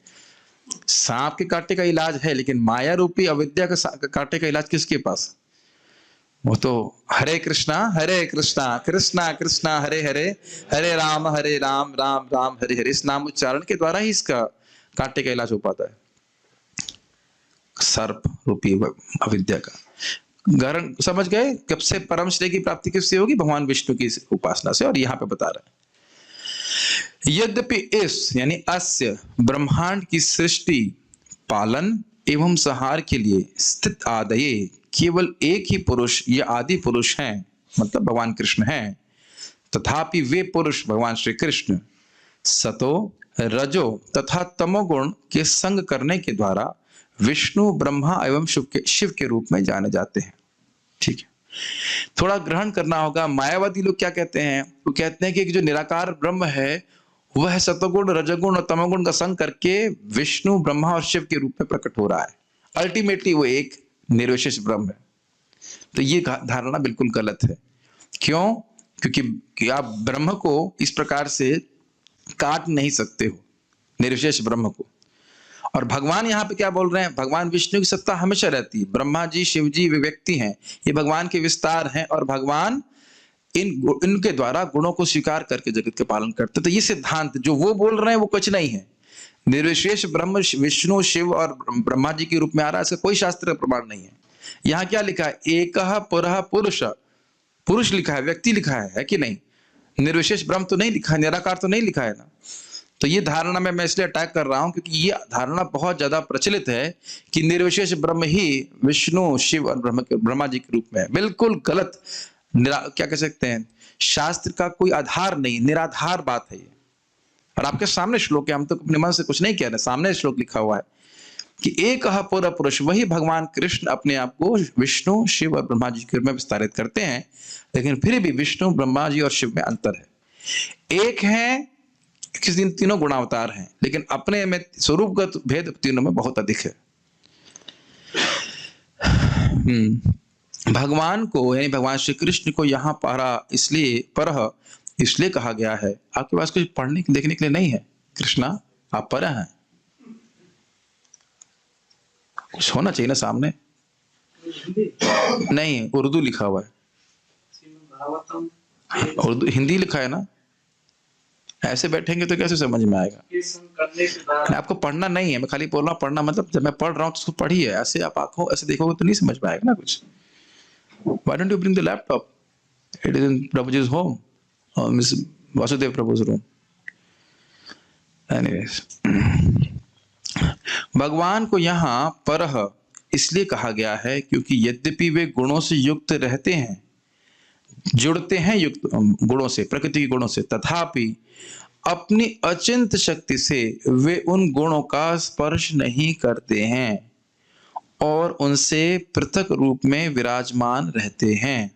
सांप के कांटे का इलाज है, लेकिन माया रूपी अविद्या का कांटे का इलाज किसके पास? वो तो हरे कृष्णा कृष्णा कृष्णा हरे हरे, हरे राम राम राम हरे हरे, इस नाम उच्चारण के द्वारा ही इसका कांटे का इलाज हो पाता है, सर्प रूपी अविद्या का। गरण समझ गए? कब से परम श्रेय की प्राप्ति किससे होगी? भगवान विष्णु की उपासना से। और यहाँ पे बता रहे हैं, यद्यपि इस यानी अस्य ब्रह्मांड की सृष्टि, पालन एवं संहार के लिए स्थित आदये केवल एक ही पुरुष या आदि पुरुष हैं, मतलब भगवान कृष्ण हैं, तथापि वे पुरुष भगवान श्री कृष्ण सतो रजो तथा तमोगुण के संग करने के द्वारा विष्णु, ब्रह्मा एवं शिव के रूप में जाने जाते हैं। ठीक है, थोड़ा ग्रहण करना होगा। मायावादी लोग क्या कहते हैं? वो कहते हैं कि जो निराकार ब्रह्म है वह सतोगुण, रजोगुण और तमोगुण का संग करके विष्णु, ब्रह्मा और शिव के रूप में प्रकट हो रहा है। अल्टीमेटली वो एक निर्विशेष ब्रह्म है। तो ये धारणा बिल्कुल गलत है। क्यों? क्योंकि आप ब्रह्म को इस प्रकार से काट नहीं सकते हो, निर्विशेष ब्रह्म को। और भगवान यहाँ पे क्या बोल रहे हैं? भगवान विष्णु की सत्ता हमेशा रहती है। ब्रह्मा जी, शिव जी वे व्यक्ति हैं, ये भगवान के विस्तार हैं, और भगवान इनके द्वारा गुणों को स्वीकार करके जगत के पालन करते। तो ये सिद्धांत जो वो बोल रहे हैं वो कुछ नहीं है। निर्विशेष ब्रह्म विष्णु, शिव और ब्रह्मा जी के रूप में आ रहा है, इसका कोई शास्त्र प्रमाण नहीं है। यहाँ क्या लिखा है? एकः पुरः पुरुष, पुरुष लिखा है, व्यक्ति लिखा है कि नहीं? निर्विशेष ब्रह्म तो नहीं लिखा है, निराकार तो नहीं लिखा है ना। तो ये धारणा में मैं इसलिए अटैक कर रहा हूं क्योंकि ये धारणा बहुत ज्यादा प्रचलित है कि निर्विशेष ब्रह्म ही विष्णु, शिव और ब्रह्मा जी के रूप में है। बिल्कुल गलत, क्या कह सकते हैं, शास्त्र का कोई आधार नहीं, निराधार बात है ये। और आपके सामने श्लोक है, हम तो अपने मन से कुछ नहीं कह रहे, सामने श्लोक लिखा हुआ है कि एक पुर पुरुष, वही भगवान कृष्ण अपने आप को विष्णु, शिव और ब्रह्मा जी के रूप में विस्तारित करते हैं। लेकिन फिर भी विष्णु, ब्रह्मा जी और शिव में अंतर है। एक है किस दिन तीनों गुणावतार हैं, लेकिन अपने में स्वरूपगत भेद तीनों में बहुत अधिक है। भगवान को यानी भगवान श्री कृष्ण को यहाँ इसलिए कहा गया है। आपके पास कुछ पढ़ने देखने के लिए नहीं है? कृष्णा आप पर हैं, कुछ होना चाहिए ना सामने। नहीं, उर्दू लिखा हुआ है। भावात्म उर्दू हिंदी लिखा है ना, ऐसे बैठेंगे तो कैसे समझ में आएगा? करने के बाद आपको पढ़ना नहीं है, मैं खाली बोल रहा हूँ पढ़ना मतलब जब मैं पढ़ रहा हूँ तो उसको पढ़िए, ऐसे आप आंखों ऐसे देखोगे तो नहीं समझ में आएगा ना कुछ। Why don't you bring the laptop? It is in Prabhuji's home or Miss Vasudev Prabhu's room. Anyways, भगवान को यहाँ परह इसलिए कहा गया है क्योंकि यद्यपि वे गुणों से युक्त रहते हैं, जुड़ते हैं युक्त गुणों से, प्रकृति के गुणों से, तथापि अपनी अचिंत शक्ति से वे उन गुणों का स्पर्श नहीं करते हैं और उनसे पृथक रूप में विराजमान रहते हैं।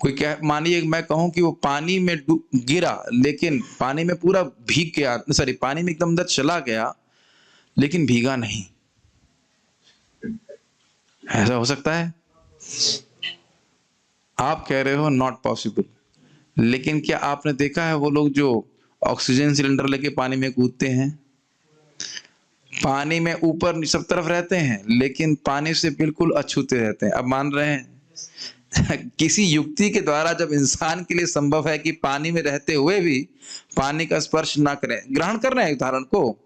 कोई क्या, मानिए मैं कहूं कि वो पानी में गिरा लेकिन पानी में पूरा भीग गया, सॉरी पानी में एकदम अंदर चला गया लेकिन भीगा नहीं, ऐसा हो सकता है? आप कह रहे हो नॉट पॉसिबल, लेकिन क्या आपने देखा है वो लोग जो ऑक्सीजन सिलेंडर लेके पानी में कूदते हैं, पानी में ऊपर सब तरफ रहते हैं लेकिन पानी से बिल्कुल अछूते रहते हैं। अब मान रहे हैं किसी युक्ति के द्वारा जब इंसान के लिए संभव है कि पानी में रहते हुए भी पानी का स्पर्श ना करें, ग्रहण कर रहे हैं उदाहरण को,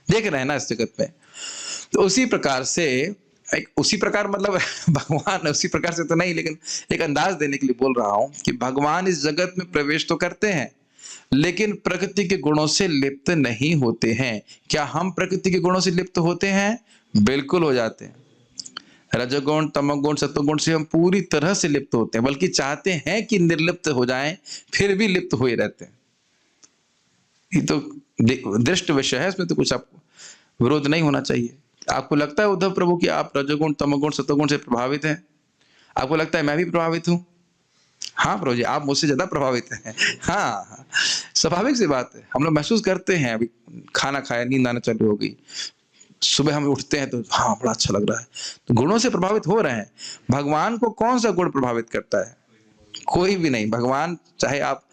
देख रहे हैं ना इस जगत में, तो उसी प्रकार से उसी प्रकार मतलब भगवान उसी प्रकार से तो नहीं, लेकिन एक अंदाज देने के लिए बोल रहा हूं कि भगवान इस जगत में प्रवेश तो करते हैं लेकिन प्रकृति के गुणों से लिप्त नहीं होते हैं। क्या हम प्रकृति के गुणों से लिप्त होते हैं? बिल्कुल हो जाते हैं। रजोगुण, तमोगुण, सत्वगुण से हम पूरी तरह से लिप्त होते हैं, बल्कि चाहते हैं कि निर्लिप्त हो जाएं, फिर भी लिप्त हुए रहते हैं। ये तो दृष्ट विषय है, इसमें तो कुछ आपको विरोध नहीं होना चाहिए। आपको लगता है उद्धव प्रभु कि आप रजोगुण, तमोगुण, सत्वगुण से प्रभावित हैं? आपको लगता है मैं भी प्रभावित हूं? हाँ प्रभु जी, आप मुझसे ज्यादा प्रभावित हैं। हाँ, स्वाभाविक सी बात है, हम लोग महसूस करते हैं। अभी खाना खाया, नींद आना चालू हो गई, सुबह हम उठते हैं तो हाँ बड़ा अच्छा लग रहा है, तो गुणों से प्रभावित हो रहे हैं। भगवान को कौन सा गुण प्रभावित करता है? कोई भी नहीं। भगवान चाहे आप,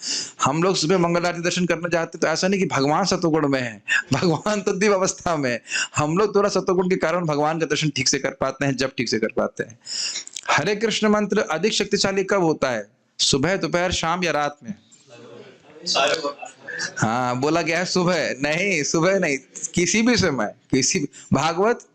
हम लोग सुबह मंगल आरती दर्शन करने जाते तो ऐसा नहीं कि भगवान सत्वगुण में है, भगवान तो दिव्य अवस्था में है। हम लोग थोड़ा सत्वगुण के कारण भगवान का दर्शन ठीक से कर पाते हैं, जब ठीक से कर पाते हैं। हरे कृष्ण मंत्र अधिक शक्तिशाली कब होता है? सुबह, दोपहर, शाम या रात में? हाँ बोला गया है सुबह, नहीं सुबह नहीं, किसी भी समय, किसी भागवत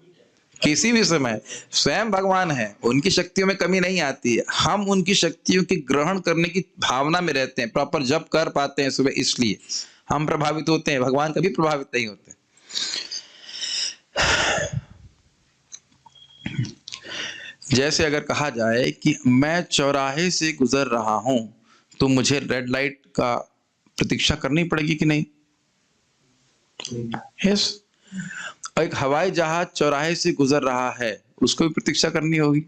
किसी भी समय स्वयं भगवान है, उनकी शक्तियों में कमी नहीं आती है। हम उनकी शक्तियों की ग्रहण करने की भावना में रहते हैं, प्रॉपर जब कर पाते हैं सुबह, इसलिए हम प्रभावित होते हैं। भगवान कभी प्रभावित नहीं होते। जैसे अगर कहा जाए कि मैं चौराहे से गुजर रहा हूं तो मुझे रेड लाइट का प्रतीक्षा करनी पड़ेगी कि नहीं? यस। एक हवाई जहाज चौराहे से गुजर रहा है, उसको भी प्रतीक्षा करनी होगी।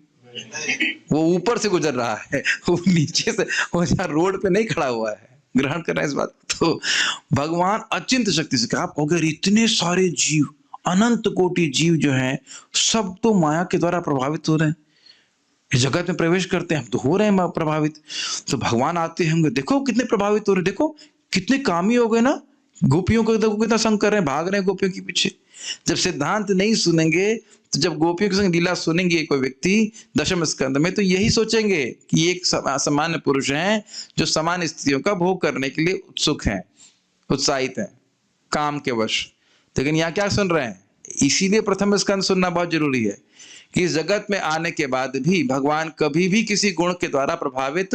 वो ऊपर से गुजर रहा है, वो नीचे से, वो जहाँ रोड पे नहीं खड़ा हुआ है। ग्रहण करना इस बात तो भगवान अचिंत शक्ति से, आप कहोगे इतने सारे जीव, अनंत कोटि जीव जो हैं, सब तो माया के द्वारा प्रभावित हो रहे हैं, इस जगत में प्रवेश करते हैं, हम तो हो रहे हैं प्रभावित। तो भगवान आते होंगे, देखो कितने प्रभावित हो रहे, देखो कितने कामी हो गए ना, गोपियों को देखो कितना संग कर रहे हैं, भाग रहे हैं गोपियों के पीछे। जब सिद्धांत नहीं सुनेंगे, तो जब गोपियों के संग लीला सुनेंगे कोई व्यक्ति दशम स्कंद में, तो यही सोचेंगे कि एक सामान्य पुरुष हैं जो समान स्त्रियों का भोग करने के लिए उत्सुक हैं, उत्साहित हैं काम के वश। लेकिन यहाँ क्या सुन रहे हैं? इसीलिए प्रथम स्कंद सुनना बहुत जरूरी है कि इस जगत में आने के बाद भी भगवान कभी भी किसी गुण के द्वारा प्रभावित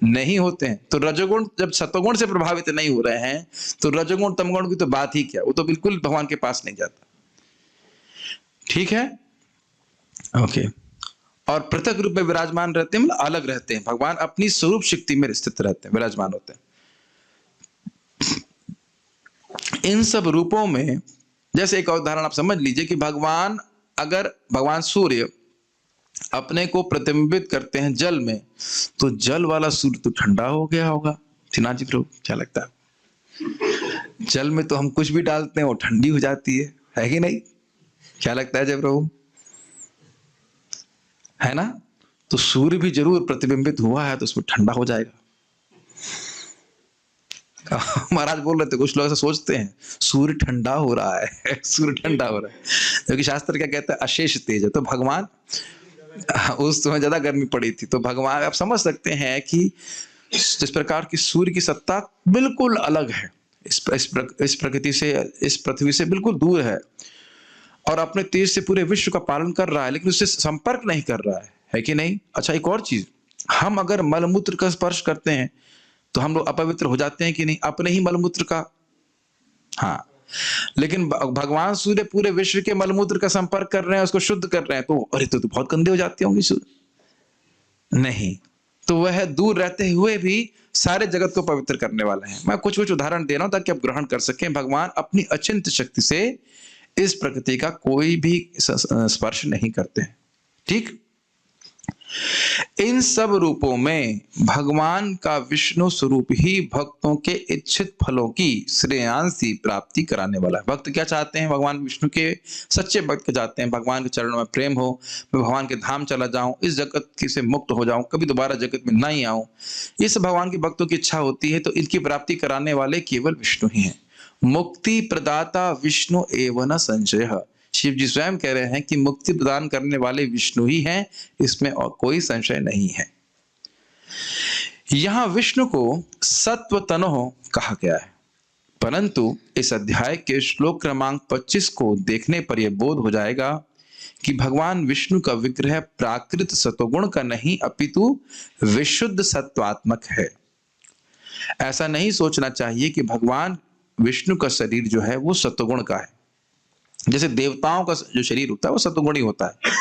नहीं होते हैं। तो रजोगुण जब सत्वगुण से प्रभावित नहीं हो रहे हैं, तो रजोगुण तमगुण की तो बात ही क्या, वो तो बिल्कुल भगवान के पास नहीं जाता। ठीक है, ओके। और पृथक रूप में विराजमान रहते हैं, मतलब अलग रहते हैं। भगवान अपनी स्वरूप शक्ति में स्थित रहते हैं, विराजमान होते हैं। इन सब रूपों में, जैसे एक उदाहरण आप समझ लीजिए कि अगर भगवान सूर्य अपने को प्रतिबिंबित करते हैं जल में, तो जल वाला सूर्य तो ठंडा हो गया होगा। सिन्हा जी प्रभु क्या लगता है? जल में तो हम कुछ भी डालते हैं वो ठंडी हो जाती है कि नहीं? क्या लगता है जय प्रभु? है ना? तो सूर्य भी जरूर प्रतिबिंबित हुआ है तो उसमें ठंडा हो जाएगा। महाराज बोल रहे थे, कुछ लोग ऐसा सोचते हैं सूर्य ठंडा हो रहा है सूर्य ठंडा हो रहा है, क्योंकि शास्त्र क्या कहता है? अशेष तेज है। तो भगवान उस समय ज्यादा गर्मी पड़ी थी। तो भगवान, आप समझ सकते हैं कि जिस प्रकार की सूर्य की सत्ता बिल्कुल अलग है, इस प्रकृति से, इस पृथ्वी से बिल्कुल दूर है, और अपने तेज से पूरे विश्व का पालन कर रहा है, लेकिन उससे संपर्क नहीं कर रहा है कि नहीं? अच्छा, एक और चीज, हम अगर मलमूत्र का स्पर्श करते हैं तो हम लोग अपवित्र हो जाते हैं कि नहीं, अपने ही मलमूत्र का? हाँ, लेकिन भगवान सूर्य पूरे विश्व के मलमूत्र का संपर्क कर रहे हैं, उसको शुद्ध कर रहे हैं, तो अरे तो बहुत गंदे हो जाते होंगे सूर्य? नहीं, तो वह दूर रहते हुए भी सारे जगत को पवित्र करने वाले हैं। मैं कुछ कुछ उदाहरण दे रहा हूं ताकि आप ग्रहण कर सकें। भगवान अपनी अचिंत्य शक्ति से इस प्रकृति का कोई भी स्पर्श नहीं करते हैं, ठीक? इन सब रूपों में भगवान का विष्णु स्वरूप ही भक्तों के इच्छित फलों की श्रेयांसी प्राप्ति कराने वाला है। भक्त क्या चाहते हैं? भगवान विष्णु के सच्चे भक्त क्या चाहते हैं? भगवान के चरणों में प्रेम हो, मैं भगवान के धाम चला जाऊं, इस जगत की से मुक्त हो जाऊं, कभी दोबारा जगत में नहीं आऊं। ये सब भगवान के भक्तों की इच्छा होती है, तो इनकी प्राप्ति कराने वाले केवल विष्णु ही हैं। मुक्ति प्रदाता विष्णु एवं न संशय। शिव जी स्वयं कह रहे हैं कि मुक्ति प्रदान करने वाले विष्णु ही हैं, इसमें और कोई संशय नहीं है। यहां विष्णु को सत्व तनोः कहा गया है, परंतु इस अध्याय के श्लोक क्रमांक 25 को देखने पर यह बोध हो जाएगा कि भगवान विष्णु का विग्रह प्राकृत सत्वगुण का नहीं अपितु विशुद्ध सत्वात्मक है। ऐसा नहीं सोचना चाहिए कि भगवान विष्णु का शरीर जो है वो सत्वगुण का है। जैसे देवताओं का जो शरीर होता है वो सत्वगुणी होता है।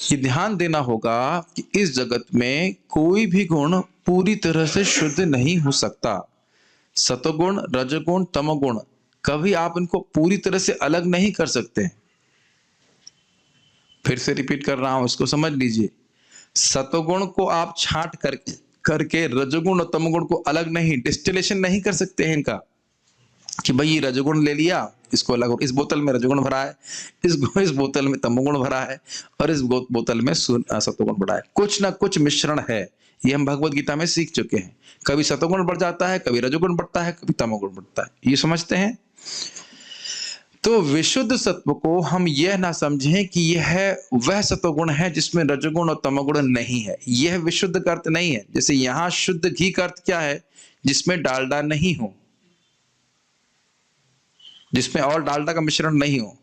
ये ध्यान देना होगा कि इस जगत में कोई भी गुण पूरी तरह से शुद्ध नहीं हो सकता। सत्वगुण, रजगुण, तमोगुण, कभी आप इनको पूरी तरह से अलग नहीं कर सकते। फिर से रिपीट कर रहा हूं, इसको समझ लीजिए। सत्वगुण को आप छांट करके रजगुण और तमोगुण को अलग नहीं, डिस्टिलेशन नहीं कर सकते हैं इनका, कि भाई ये रजगुण ले लिया, इसको अलग, इस बोतल में रजगुण भरा है, इस बोतल में तमोगुण भरा है, और इस बोतल में सत्वगुण भरा है। कुछ ना कुछ मिश्रण है, ये हम भगवत गीता में सीख चुके हैं। कभी सत्वगुण बढ़ जाता है, कभी रजोगुण बढ़ता है, कभी तमोगुण बढ़ता है, ये समझते हैं। तो विशुद्ध सत्व को हम यह ना समझें कि यह वह सत्वगुण है जिसमें रजोगुण और तमोगुण नहीं है। यह विशुद्ध का अर्थ नहीं है। जैसे यहां शुद्ध घी का अर्थ क्या है? जिसमें डालडा नहीं हो, जिसमें और डालडा का मिश्रण नहीं हो।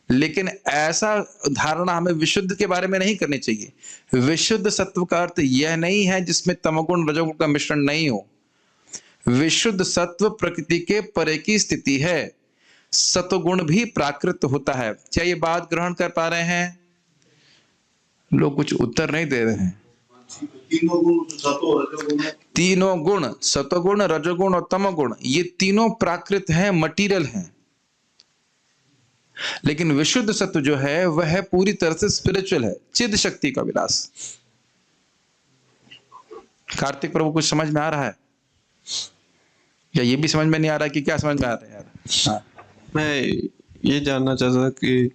लेकिन ऐसा धारणा हमें विशुद्ध के बारे में नहीं करनी चाहिए। विशुद्ध सत्व का अर्थ यह नहीं है जिसमें तमोगुण रजोगुण का मिश्रण नहीं हो। विशुद्ध सत्व प्रकृति के परे की स्थिति है। सत्वगुण भी प्राकृत होता है। क्या ये बात ग्रहण कर पा रहे हैं? लोग कुछ उत्तर नहीं दे रहे हैं। तीनों गुण, सत्वगुण, रजोगुण और तमोगुण, ये तीनों प्राकृत हैं, मटीरियल हैं। लेकिन विशुद्ध सत्व जो है वह पूरी तरह से स्पिरिचुअल है, चिद शक्ति का विलास। कार्तिक प्रभु कुछ समझ में आ रहा है या ये भी समझ में नहीं आ रहा है कि क्या समझ में आ रहा है यार? हाँ, मैं ये जानना चाहता था कि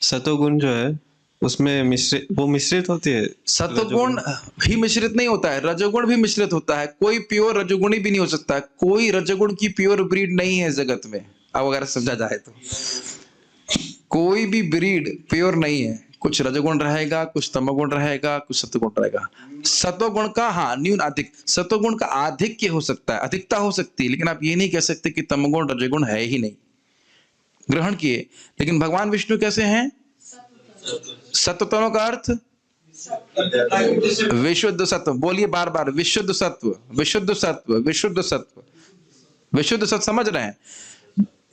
सतोगुण जो है उसमें मिश्रित होती है। सत्वगुण भी मिश्रित नहीं होता है, रजोगुण भी मिश्रित होता है। कोई प्योर रजोगुणी भी नहीं हो सकता। कोई रजोगुण की प्योर ब्रीड नहीं है जगत में, अब अगर समझा जाए तो। कोई भी ब्रीड प्योर नहीं है। कुछ रजोगुण रहेगा, कुछ तमोगुण रहेगा, कुछ सत्वगुण रहेगा। सत्वगुण का हाँ न्यून अधिक, सत्वगुण का आधिक्य हो सकता है, अधिकता हो सकती है, लेकिन आप ये नहीं कह सकते कि तमोगुण रजोगुण है ही नहीं। ग्रहण किए। लेकिन भगवान विष्णु कैसे हैं? सत्वतनों का अर्थ विशुद्ध सत्व। बोलिए बार बार, विशुद्ध सत्व, विशुद्ध सत्व, विशुद्ध सत्व, विशुद्ध सत्व। समझ रहे हैं?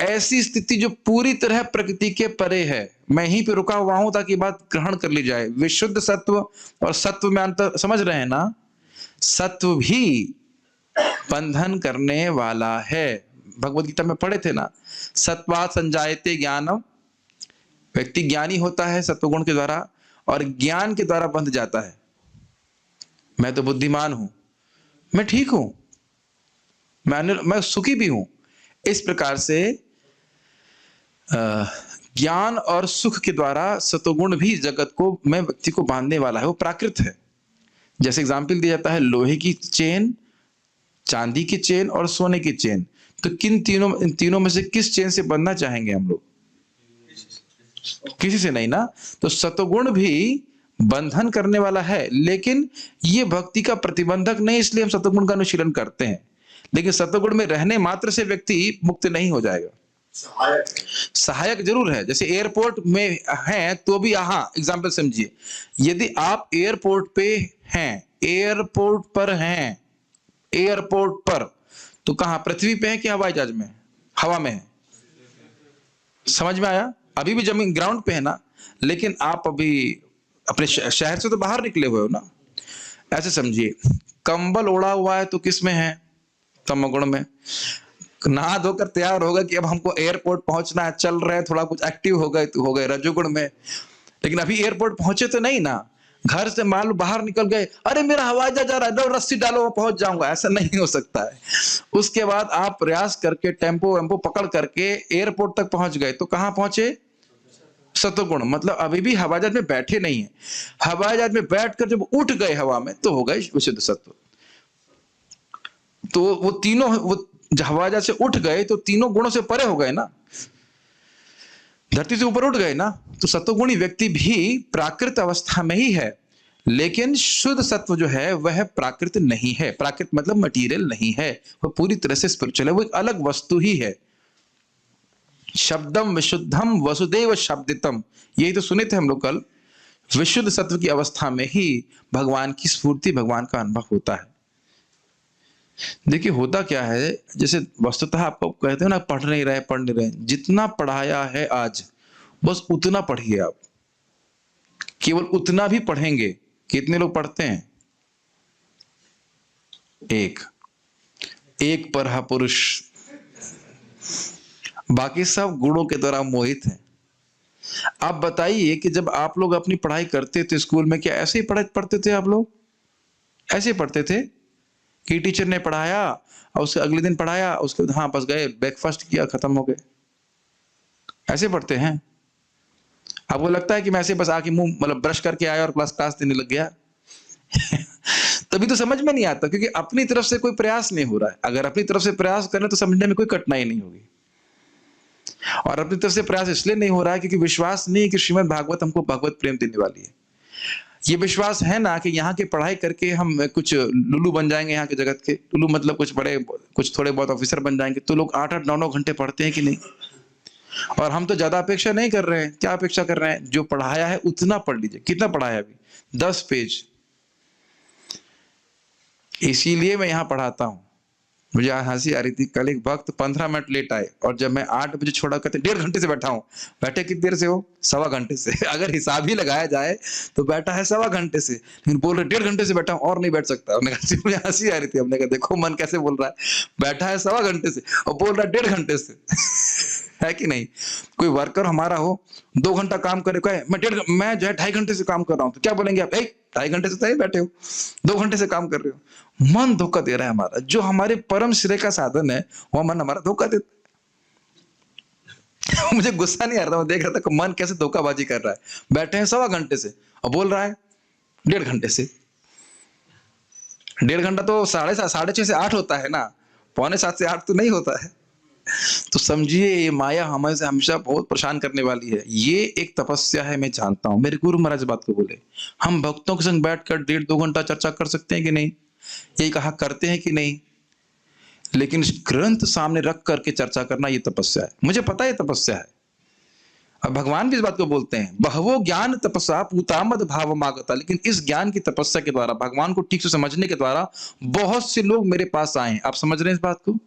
ऐसी स्थिति जो पूरी तरह प्रकृति के परे है। मैं यहीं पे रुका हुआ हूं ताकि बात ग्रहण कर ली जाए। विशुद्ध सत्व और सत्व में अंतर समझ रहे हैं ना? सत्व भी बंधन करने वाला है। भगवत गीता में पढ़े थे ना, सत्वात् संजायते ज्ञानम। व्यक्ति ज्ञानी होता है सत्वगुण के द्वारा और ज्ञान के द्वारा बंध जाता है। मैं तो बुद्धिमान हूं, मैं ठीक हूं, मैं सुखी भी हूं। इस प्रकार से ज्ञान और सुख के द्वारा सत्वगुण भी जगत को में व्यक्ति को बांधने वाला है, वो प्राकृत है। जैसे एग्जाम्पल दिया जाता है लोहे की चेन, चांदी की चेन और सोने की चेन। तो इन तीनों में से किस चेन से बंधना चाहेंगे हम लोग? किसी से नहीं ना। तो सत्वगुण भी बंधन करने वाला है, लेकिन ये भक्ति का प्रतिबंधक नहीं, इसलिए हम सत्वगुण का अनुशीलन करते हैं। लेकिन सत्वगुण में रहने मात्र से व्यक्ति मुक्त नहीं हो जाएगा। सहायक जरूर है, जैसे एयरपोर्ट में हैं तो भी, हाँ एग्जाम्पल समझिए, यदि आप एयरपोर्ट पे हैं, एयरपोर्ट पर हैं, एयरपोर्ट पर, तो कहां, पृथ्वी पे है कि हवाई जहाज में, हवा में है? समझ में आया? अभी भी जमीन ग्राउंड पे है ना, लेकिन आप अभी अपने शहर से तो बाहर निकले हुए हो ना। ऐसे समझिए, कंबल ओढ़ा हुआ है तो किस में है? तमोगुण में। नहा धोकर तैयार होगा कि अब हमको एयरपोर्ट पहुंचना है, चल रहे हैं, थोड़ा कुछ एक्टिव हो गए तो हो गए रजोगुण में। लेकिन अभी एयरपोर्ट पहुंचे तो नहीं ना, घर से मान लो बाहर निकल गए, अरे मेरा हवाई जहाज जा रहा है, दो रस्सी डालो पहुंच जाऊंगा, ऐसा नहीं हो सकता है। उसके बाद आप प्रयास करके टेम्पो वेम्पो पकड़ करके एयरपोर्ट तक पहुंच गए, तो कहां पहुंचे? सत्वगुण। मतलब अभी भी हवाई जहाज में बैठे नहीं है, हवाई जहाज में बैठकर जब उठ गए हवा में तो हो गए विशुद्ध सत्व। तो वो तीनों, वो हवाई जहाज से उठ गए तो तीनों गुणों से परे हो गए ना, धरती से ऊपर उठ गए ना। तो सत्वगुणी व्यक्ति भी प्राकृत अवस्था में ही है, लेकिन शुद्ध सत्व जो है वह प्राकृत नहीं है। प्राकृत मतलब मटीरियल नहीं है, वह पूरी तरह से स्पिरिचुअल है, वो एक अलग वस्तु ही है। शब्दम विशुद्धम वसुदेव शब्दितम, यही तो सुने थे हम लोग कल। विशुद्ध सत्व की अवस्था में ही भगवान की स्फूर्ति, भगवान का अनुभव होता है। देखिए होता क्या है, जैसे वस्तुतः आपको कहते हो ना, पढ़ नहीं रहे, जितना पढ़ाया है आज बस उतना पढ़िए आप, केवल उतना भी पढ़ेंगे। कितने लोग पढ़ते हैं? एक पढ़ा पुरुष, बाकी सब गुणों के द्वारा मोहित हैं। आप बताइए कि जब आप लोग अपनी पढ़ाई करते थे स्कूल में, क्या ऐसे ही पढ़ते थे आप लोग? ऐसे पढ़ते थे कि टीचर ने पढ़ाया और उसके अगले दिन पढ़ाया, उसके बाद हाँ बस गए, ब्रेकफास्ट किया, खत्म हो गए, ऐसे पढ़ते हैं? आपको लगता है कि मैं ऐसे बस आके मुंह मतलब ब्रश करके आया और क्लास देने लग गया? तभी तो समझ में नहीं आता, क्योंकि अपनी तरफ से कोई प्रयास नहीं हो रहा है। अगर अपनी तरफ से प्रयास करें तो समझने में कोई कठिनाई नहीं होगी। और अपनी तरफ से प्रयास इसलिए नहीं हो रहा है क्योंकि विश्वास नहीं है कि श्रीमद् भागवत हमको भगवत प्रेम देने वाली है। ये विश्वास है ना कि यहाँ के पढ़ाई करके हम कुछ लुल्लू बन जाएंगे, यहाँ के जगत के लुल्लू मतलब कुछ थोड़े बहुत ऑफिसर बन जाएंगे। तो लोग 8-8, 9-9 घंटे पढ़ते हैं कि नहीं? और हम तो ज्यादा अपेक्षा नहीं कर रहे हैं। क्या अपेक्षा कर रहे हैं? जो पढ़ाया है उतना पढ़ लीजिए। कितना पढ़ाया अभी? 10 पेज। इसीलिए मैं यहाँ पढ़ाता हूँ। मुझे हंसी आ रही थी, कल एक वक्त 15 मिनट लेट आए और जब मैं 8 बजे छोड़ा, कहते 1.5 घंटे से बैठा हूँ। बैठे कितनी देर से हो? 1.25 घंटे से। अगर हिसाब ही लगाया जाए तो बैठा है 1.25 घंटे से, लेकिन बोल रहे 1.5 घंटे से बैठा हूँ और नहीं बैठ सकता। हमने कहा, मुझे हंसी आ रही थी। हमने कहा देखो मन कैसे बोल रहा है, बैठा है 1.25 घंटे से और बोल रहा है 1.5 घंटे से। है कि नहीं? कोई वर्कर हमारा हो 2 घंटा काम करे, कहे मैं जो है 2.5 घंटे से काम कर रहा हूँ, तो क्या बोलेंगे आप? 2.5 घंटे से तो बैठे हो, 2 घंटे से काम कर रहे हो। मन धोखा दे रहा है हमारा। जो हमारे परम श्रेय का साधन है वो मन हमारा धोखा देता है। मुझे गुस्सा नहीं आ रहा था, मैं देख रहा था कि मन कैसे धोखाबाजी कर रहा है। बैठे हैं 1.25 घंटे से और बोल रहा है 1.5 घंटे से। 1.5 घंटा तो 6:30 से 8 होता है ना, 7:45 से 8 तो नहीं होता है। तो समझिए ये माया हमें से हमेशा बहुत परेशान करने वाली है। ये एक तपस्या है, मैं जानता हूं। मेरे गुरु महाराज बात को बोले, हम भक्तों के संग बैठकर 1.5-2 घंटा चर्चा कर सकते हैं कि नहीं? यही कहा करते हैं कि नहीं? लेकिन ग्रंथ सामने रख करके चर्चा करना ये तपस्या है। मुझे पता है तपस्या है, और भगवान भी इस बात को बोलते हैं, बहवो ज्ञान तपस्या पूतामद भाव मागता। लेकिन इस ज्ञान की तपस्या के द्वारा, भगवान को ठीक से समझने के द्वारा बहुत से लोग मेरे पास आए हैं। आप समझ रहे हैं इस बात को?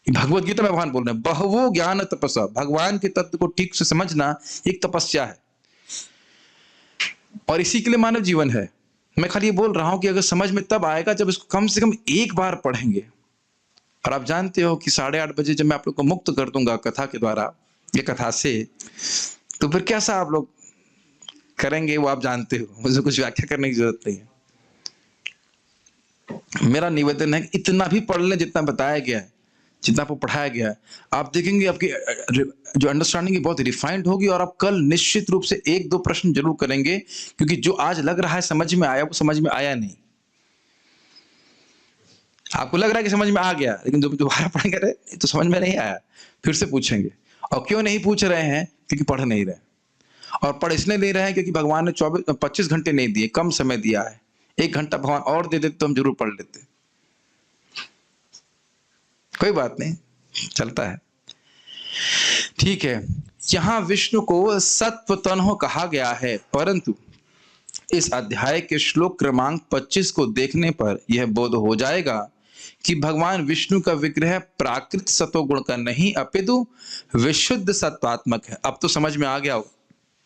भगवत गीता में भगवान बोल रहे हैं, बहवो ज्ञान तपस्या, भगवान के तत्व को ठीक से समझना एक तपस्या है। और इसी के लिए मानव जीवन है। मैं खाली ये बोल रहा हूं कि अगर समझ में तब आएगा जब इसको कम से कम एक बार पढ़ेंगे। और आप जानते हो कि 8:30 बजे जब मैं आप लोग को मुक्त कर दूंगा कथा के द्वारा, ये कथा से, तो फिर कैसा आप लोग करेंगे वो आप जानते हो। मुझे कुछ व्याख्या करने की जरूरत नहीं है। मेरा निवेदन है कि इतना भी पढ़ लें जितना बताया गया है, जितना आपको पढ़ाया गया है। आप देखेंगे आपकी जो अंडरस्टैंडिंग है बहुत रिफाइंड होगी। और आप कल निश्चित रूप से 1-2 प्रश्न जरूर करेंगे, क्योंकि जो आज लग रहा है समझ में आया, वो समझ में आया नहीं। आपको लग रहा है कि समझ में आ गया, लेकिन जब दोबारा पढ़ेंगे तो समझ में नहीं आया, फिर से पूछेंगे। और क्यों नहीं पूछ रहे हैं? क्योंकि पढ़ नहीं रहे। और पढ़ इसलिए नहीं रहे हैं क्योंकि भगवान ने 25 घंटे नहीं दिए, कम समय दिया है। 1 घंटा भगवान और दे देते तो हम जरूर पढ़ लेते। कोई बात नहीं, चलता है, ठीक है। यहां विष्णु को सत्वतनोः कहा गया है, परंतु इस अध्याय के श्लोक क्रमांक 25 को देखने पर यह बोध हो जाएगा कि भगवान विष्णु का विग्रह प्राकृत सतोगुण का नहीं अपितु विशुद्ध सत्वात्मक है। अब तो समझ में आ गया हो,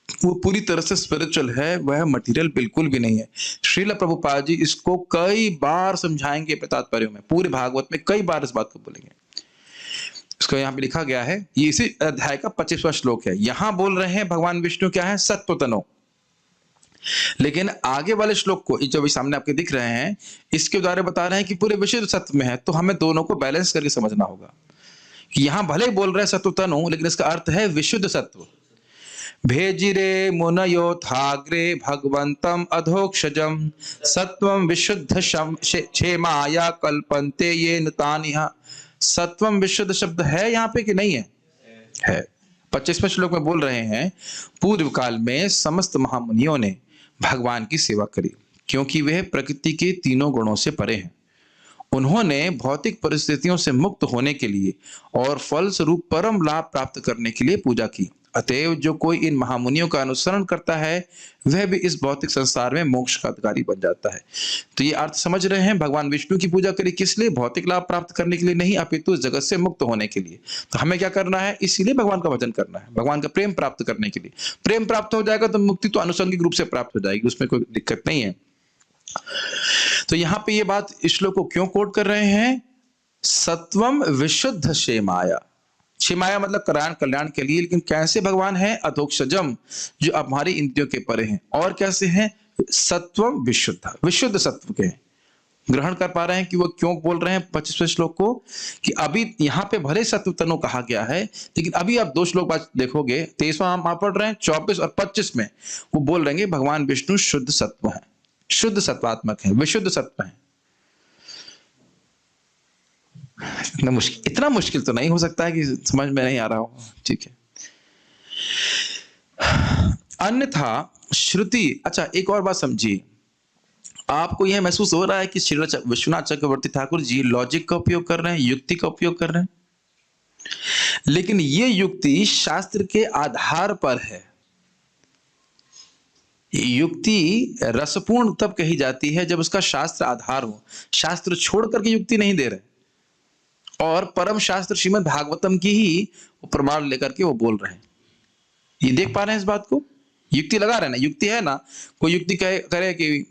वो पूरी तरह से स्पिरिचुअल है, वह मटेरियल बिल्कुल भी नहीं है। श्रील प्रभुपाद जी इसको कई बार समझाएंगे तात्पर्य में, पूरे भागवत में कई बार इस बात को बोलेंगे। इसको यहाँ पे लिखा गया है, ये इसी अध्याय का 25वां श्लोक है। यहां बोल रहे हैं भगवान विष्णु क्या है, सत्वतनो। लेकिन आगे वाले श्लोक को जो भी सामने आपके दिख रहे हैं, इसके द्वारा बता रहे हैं कि पूरे विशुद्ध सत्व में है। तो हमें दोनों को बैलेंस करके समझना होगा कि यहां भले ही बोल रहे हैं सत्वतनो, लेकिन इसका अर्थ है विशुद्ध सत्व। भेजिरे मुनयोथाग्रे भगवंतम अधोक्षजम सत्वम विशुद्ध क्षेमाया कल्पन्ते ये नतानिहा। सत्वम विशुद्ध शब्द है यहाँ पे कि नहीं है? है। 25वें श्लोक में बोल रहे हैं, पूर्व काल में समस्त महामुनियों ने भगवान की सेवा करी क्योंकि वे प्रकृति के तीनों गुणों से परे हैं। उन्होंने भौतिक परिस्थितियों से मुक्त होने के लिए और फल स्वरूप परम लाभ प्राप्त करने के लिए पूजा की। अतएव जो कोई इन महामुनियों का अनुसरण करता है वह भी इस भौतिक संसार में मोक्ष का अधिकारी बन जाता है। तो ये अर्थ समझ रहे हैं, भगवान विष्णु की पूजा करी किस लिए? भौतिक लाभ प्राप्त करने के लिए नहीं, अपितु जगत से मुक्त होने के लिए। तो हमें क्या करना है? इसीलिए भगवान का भजन करना है, भगवान का प्रेम प्राप्त करने के लिए। प्रेम प्राप्त हो जाएगा तो मुक्ति तो अनुषंगिक रूप से प्राप्त हो जाएगी, उसमें कोई दिक्कत नहीं है। तो यहां पे ये बात इस श्लोक को क्यों कोट कर रहे हैं? सत्वम विशुद्ध क्षेमाया, क्षेमाया मतलब कल्याण के लिए। लेकिन कैसे भगवान है? अधोक्षजम, जो अब हमारी इंद्रियों के परे हैं। और कैसे हैं? सत्वम विशुद्ध, विशुद्ध सत्व के हैं। ग्रहण कर पा रहे हैं कि वो क्यों बोल रहे हैं 25वें श्लोक को, कि अभी यहाँ पे भले सत्वतनु कहा गया है, लेकिन अभी आप 2 श्लोक बाद देखोगे, 23वां हम पढ़ रहे हैं, 24 और 25 में वो बोल रहे हैं भगवान विष्णु शुद्ध सत्व है, शुद्ध सत्वात्मक है, विशुद्ध सत्व है। इतना मुश्किल तो नहीं हो सकता है कि समझ में नहीं आ रहा हो, ठीक है। अन्यथा श्रुति, अच्छा एक और बात समझिए, आपको यह महसूस हो रहा है कि श्री विश्वनाथ चक्रवर्ती ठाकुर जी लॉजिक का उपयोग कर रहे हैं, युक्ति का उपयोग कर रहे हैं, लेकिन ये युक्ति शास्त्र के आधार पर है। युक्ति रसपूर्ण तब कही जाती है जब उसका शास्त्र आधार हो। शास्त्र छोड़ करके युक्ति नहीं दे रहे, और परम शास्त्र श्रीमद् भागवतम की ही प्रमाण लेकर के वो बोल रहे हैं। ये देख पा रहे हैं इस बात को? युक्ति लगा रहे हैं ना, युक्ति है ना, कोई युक्ति करे कि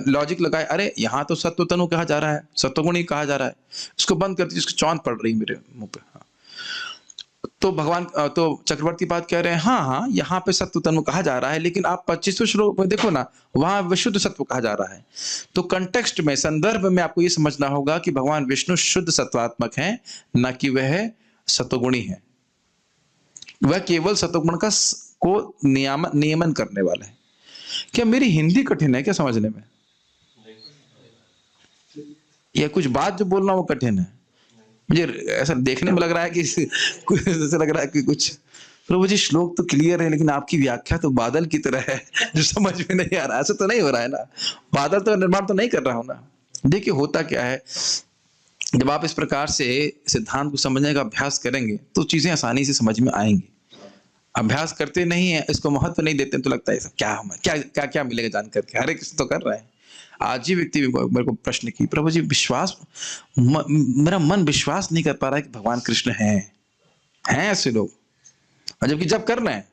लॉजिक लगाए, अरे यहाँ तो सत्वतनु कहा जा रहा है, सत्वगुण ही कहा जा रहा है, इसको बंद कर दीजिए, इसको चौंध पड़ रही मेरे मुंह पे। हाँ। तो भगवान, तो चक्रवर्ती पाद कह रहे हैं हाँ यहाँ पे सत्वतनु कहा जा रहा है, लेकिन आप 25वें श्लोक में देखो ना, वहां विशुद्ध सत्व कहा जा रहा है। तो कंटेक्स्ट में, संदर्भ में आपको ये समझना होगा कि भगवान विष्णु शुद्ध सत्वात्मक हैं, न कि वह सत्वगुणी है। वह केवल सत्वगुण का को नियमन करने वाला है। क्या मेरी हिंदी कठिन है क्या समझने में? या कुछ बात जो बोलना वो कठिन है? मुझे ऐसा देखने में लग रहा है कि ऐसा लग रहा है कि कुछ, प्रभु जी श्लोक तो क्लियर है, लेकिन आपकी व्याख्या तो बादल की तरह है जो समझ में नहीं आ रहा। ऐसा तो नहीं हो रहा है ना, बादल तो निर्माण तो नहीं कर रहा हूं ना। देखिए होता क्या है, जब आप इस प्रकार से सिद्धांत को समझने का अभ्यास करेंगे तो चीजें आसानी से समझ में आएंगी। अभ्यास करते नहीं है, इसको महत्व नहीं देते, तो लगता है क्या मिलेगा जान करके, हर एक तो कर रहा है। आज ही व्यक्ति मेरे को प्रश्न की, प्रभु जी विश्वास, मेरा मन विश्वास नहीं कर पा रहा है कि भगवान कृष्ण हैं ऐसे लोग, और जबकि जब कर रहे हैं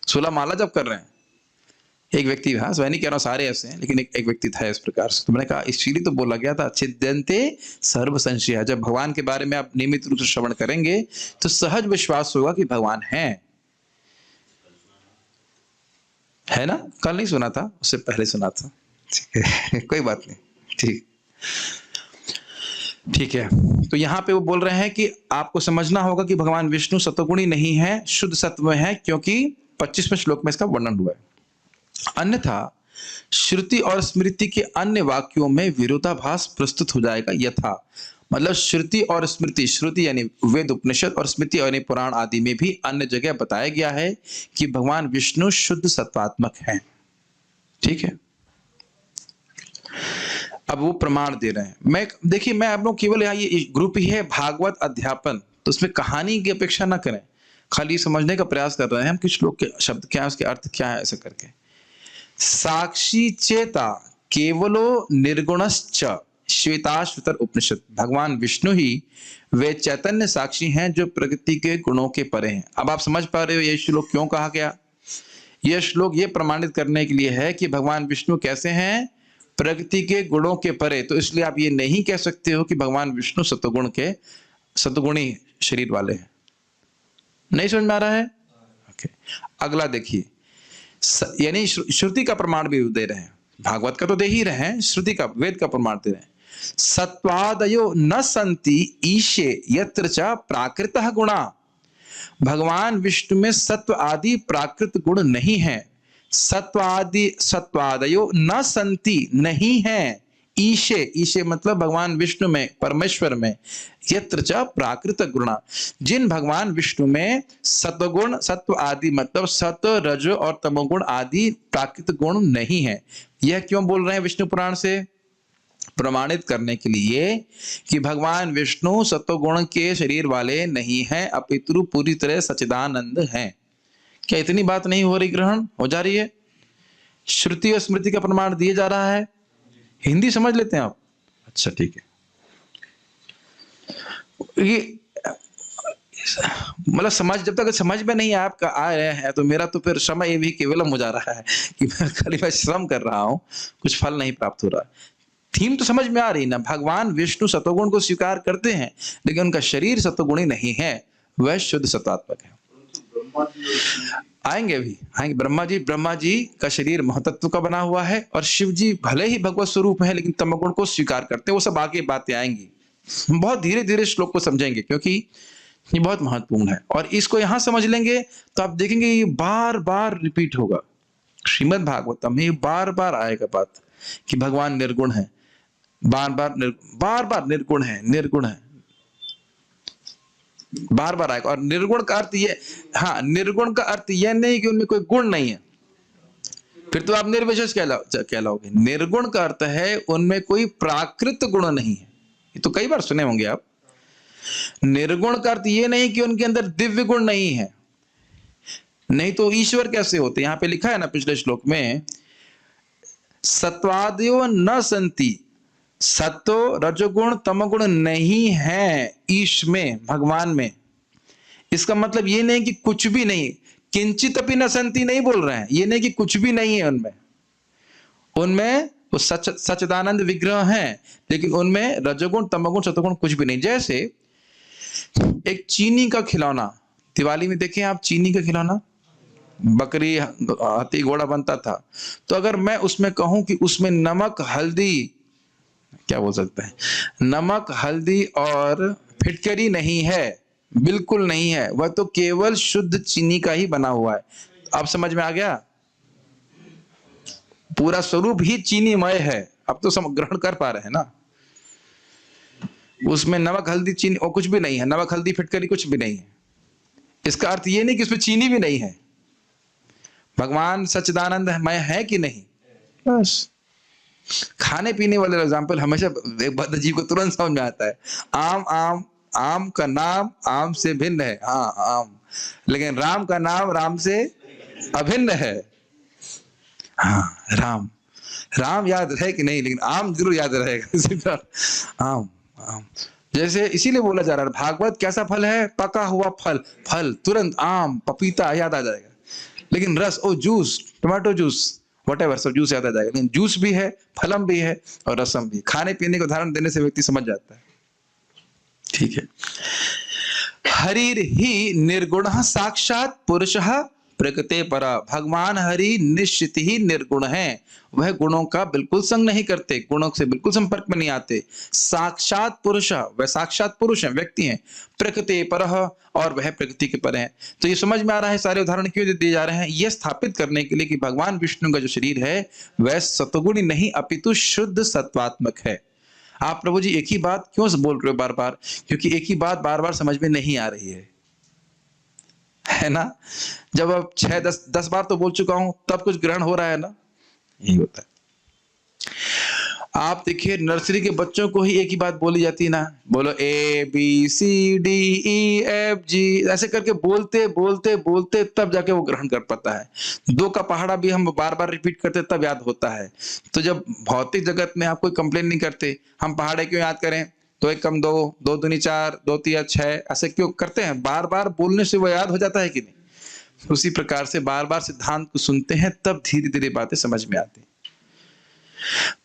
16 माला जब कर रहे हैं। एक व्यक्ति, हाँ मैं नहीं कह रहा हूँ सारे ऐसे हैं, लेकिन एक व्यक्ति था इस प्रकार से। तो मैंने कहा इसीलिए तो बोला गया था छिद्यन्ते सर्व संशय। जब भगवान के बारे में आप नियमित रूप से श्रवण करेंगे तो सहज विश्वास होगा कि भगवान है ना। कल नहीं सुना था, उससे पहले सुना था, ठीक है कोई बात नहीं, ठीक है। तो यहाँ पे वो बोल रहे हैं कि आपको समझना होगा कि भगवान विष्णु सत्वगुणी नहीं है, शुद्ध सत्व में है, क्योंकि 25वें श्लोक में इसका वर्णन हुआ है। अन्यथा श्रुति और स्मृति के अन्य वाक्यों में विरोधाभास प्रस्तुत हो जाएगा। यथा मतलब श्रुति और स्मृति, श्रुति यानी वेद उपनिषद और स्मृति यानी पुराण आदि में भी अन्य जगह बताया गया है कि भगवान विष्णु शुद्ध सत्वात्मक हैं। ठीक है, अब वो प्रमाण दे रहे हैं। मैं आप लोग केवल यहाँ ये ग्रुप ही है भागवत अध्यापन, तो उसमें कहानी की अपेक्षा ना करें, खाली समझने का प्रयास कर रहे हैं हम कि श्लोक के शब्द क्या है, उसके अर्थ क्या है, ऐसा करके। साक्षी चेता केवलो निर्गुणश्च श्वेताश्वतर उपनिषद, भगवान विष्णु ही वे चैतन्य साक्षी हैं जो प्रकृति के गुणों के परे हैं। अब आप समझ पा रहे हो ये श्लोक क्यों कहा गया। यह श्लोक ये प्रमाणित करने के लिए है कि भगवान विष्णु कैसे हैं, प्रकृति के गुणों के परे। तो इसलिए आप ये नहीं कह सकते हो कि भगवान विष्णु सत्वगुणी शरीर वाले हैं। नहीं समझ में आ रहा है? ओके, अगला देखिए, यानी श्रुति का प्रमाण भी दे रहे हैं, भागवत का तो दे ही रहे हैं, श्रुति का, वेद का प्रमाण दे रहे हैं। सत्वादयो न संति ईशे यत्र च प्राकृतः गुणा, भगवान विष्णु में सत्व आदि प्राकृत गुण नहीं है। सत्वादयो न संति नहीं है, ईशे मतलब भगवान विष्णु में, परमेश्वर में, यत्र च प्राकृत गुणा, जिन भगवान विष्णु में सत्वगुण, सत्व आदि मतलब सत्व रज और तमोगुण आदि प्राकृत गुण नहीं है। यह क्यों बोल रहे हैं विष्णु पुराण से? प्रमाणित करने के लिए कि भगवान विष्णु सत्वगुण के शरीर वाले नहीं हैं, अपितु पूरी तरह सच्चिदानंद हैं। क्या इतनी बात नहीं हो रही, ग्रहण हो जा रही है? श्रुति और स्मृति का प्रमाण दिया जा रहा है। हिंदी समझ लेते हैं आप? अच्छा ठीक है। ये मतलब जब तक समझ में नहीं आपका आ रहे हैं तो मेरा तो फिर समय ये भी केवलम हो जा रहा है कि मैं खाली मैं श्रम कर रहा हूं, कुछ फल नहीं प्राप्त हो रहा। थीम तो समझ में आ रही ना, भगवान विष्णु सत्वगुण को स्वीकार करते हैं लेकिन उनका शरीर सत्वगुणी नहीं है, वह शुद्ध सत्वात्मक है। आएंगे ब्रह्मा जी का शरीर महतत्व का बना हुआ है और शिव जी भले ही भगवत स्वरूप है लेकिन तमोगुण को स्वीकार करते हैं। वो सब आगे बातें आएंगी, बहुत धीरे धीरे श्लोक को समझेंगे क्योंकि ये बहुत महत्वपूर्ण है। और इसको यहां समझ लेंगे तो आप देखेंगे ये बार बार रिपीट होगा श्रीमद् भागवतम में, बार बार आएगा बात कि भगवान निर्गुण है, बार बार निर्गुण है, बार बार आएगा। और निर्गुण का अर्थ ये, हाँ, निर्गुण का अर्थ यह नहीं कि उनमें कोई गुण नहीं है, फिर तो आप निर्विशेष कहलाओगे। निर्गुण का अर्थ है उनमें कोई प्राकृत गुण नहीं है। ये तो कई बार सुने होंगे आप। निर्गुण का अर्थ ये नहीं कि उनके अंदर दिव्य गुण नहीं है, नहीं तो ईश्वर कैसे होते? यहां पे लिखा है ना पिछले श्लोक में, सत्वादयो न संति, सत्व रजोगुण तमोगुण नहीं है ईश में, भगवान में। इसका मतलब ये नहीं कि कुछ भी नहीं, किंचित अपि न संति नहीं बोल रहे हैं, ये नहीं कि कुछ भी नहीं है उनमें वो सच्चिदानंद विग्रह हैं लेकिन उनमें रजोगुण तमोगुण सत्वगुण कुछ भी नहीं। जैसे एक चीनी का खिलौना, दिवाली में देखें आप, चीनी का खिलौना, बकरी हाथी घोड़ा बनता था, तो अगर मैं उसमें कहूं कि उसमें नमक हल्दी, क्या बोल सकते हैं, नमक हल्दी और फिटकरी नहीं है, बिल्कुल नहीं है, वह तो केवल शुद्ध चीनी का ही बना हुआ है। अब समझ में आ गया? पूरा स्वरूप ही चीनीमय है। अब तो ग्रहण कर पा रहे हैं ना? उसमें नमक हल्दी चीनी और कुछ भी नहीं है, नमक हल्दी फिटकरी कुछ भी नहीं है। इसका अर्थ ये नहीं कि उसमें चीनी भी नहीं है। भगवान सच्चिदानंदमय है कि नहीं? बस। खाने पीने वाले एग्जाम्पल हमेशा एक बात अजीब को तुरंत समझ में आता है। आम का नाम आम से भिन्न है, हाँ आम, लेकिन राम का नाम राम से अभिन्न है। हाँ, राम याद रहे कि नहीं, लेकिन आम जरूर याद रहेगा। आम जैसे इसीलिए बोला जा रहा है भागवत कैसा फल है? पका हुआ फल तुरंत आम पपीता याद आ जाएगा, लेकिन रस, ओ जूस, टमाटो जूस, व्हाटएवर, सब जूस याद आ जाएगा। लेकिन जूस भी है, फलम भी है और रसम भी। खाने पीने को उदाहरण देने से व्यक्ति समझ जाता है। ठीक है। हरिर ही निर्गुण साक्षात पुरुष प्रकृते पर, भगवान हरि निश्चित ही निर्गुण है, वह गुणों का बिल्कुल संग नहीं करते, गुणों से बिल्कुल संपर्क में नहीं आते। साक्षात पुरुष, वह साक्षात पुरुष हैं, व्यक्ति हैं, प्रकृति पर, और वह प्रकृति के पर हैं। तो ये समझ में आ रहा है सारे उदाहरण क्यों दिए जा रहे हैं? यह स्थापित करने के लिए कि भगवान विष्णु का जो शरीर है वह सत्वगुणी नहीं अपितु शुद्ध सत्वात्मक है। आप प्रभु जी एक ही बात क्यों बोल रहे हो बार बार? क्योंकि एक ही बात बार बार समझ में नहीं आ रही है ना? जब अब 6-10 बार तो बोल चुका हूं तब कुछ ग्रहण हो रहा है ना? यही होता है। आप देखिए नर्सरी के बच्चों को ही एक ही बात बोली जाती है ना, बोलो ABCDEFG, ऐसे करके बोलते बोलते बोलते तब जाके वो ग्रहण कर पाता है। 2 का पहाड़ा भी हम बार बार रिपीट करते तब याद होता है। तो जब भौतिक जगत में आप कोई कंप्लेन नहीं करते, हम पहाड़े क्यों याद करें? 2 1 कम 2, 2 दूनी 4, 2 3 6, ऐसे क्यों करते हैं? बार बार बोलने से वो याद हो जाता है कि नहीं? उसी प्रकार से बार बार सिद्धांत को सुनते हैं तब धीरे धीरे बातें समझ में आती हैं।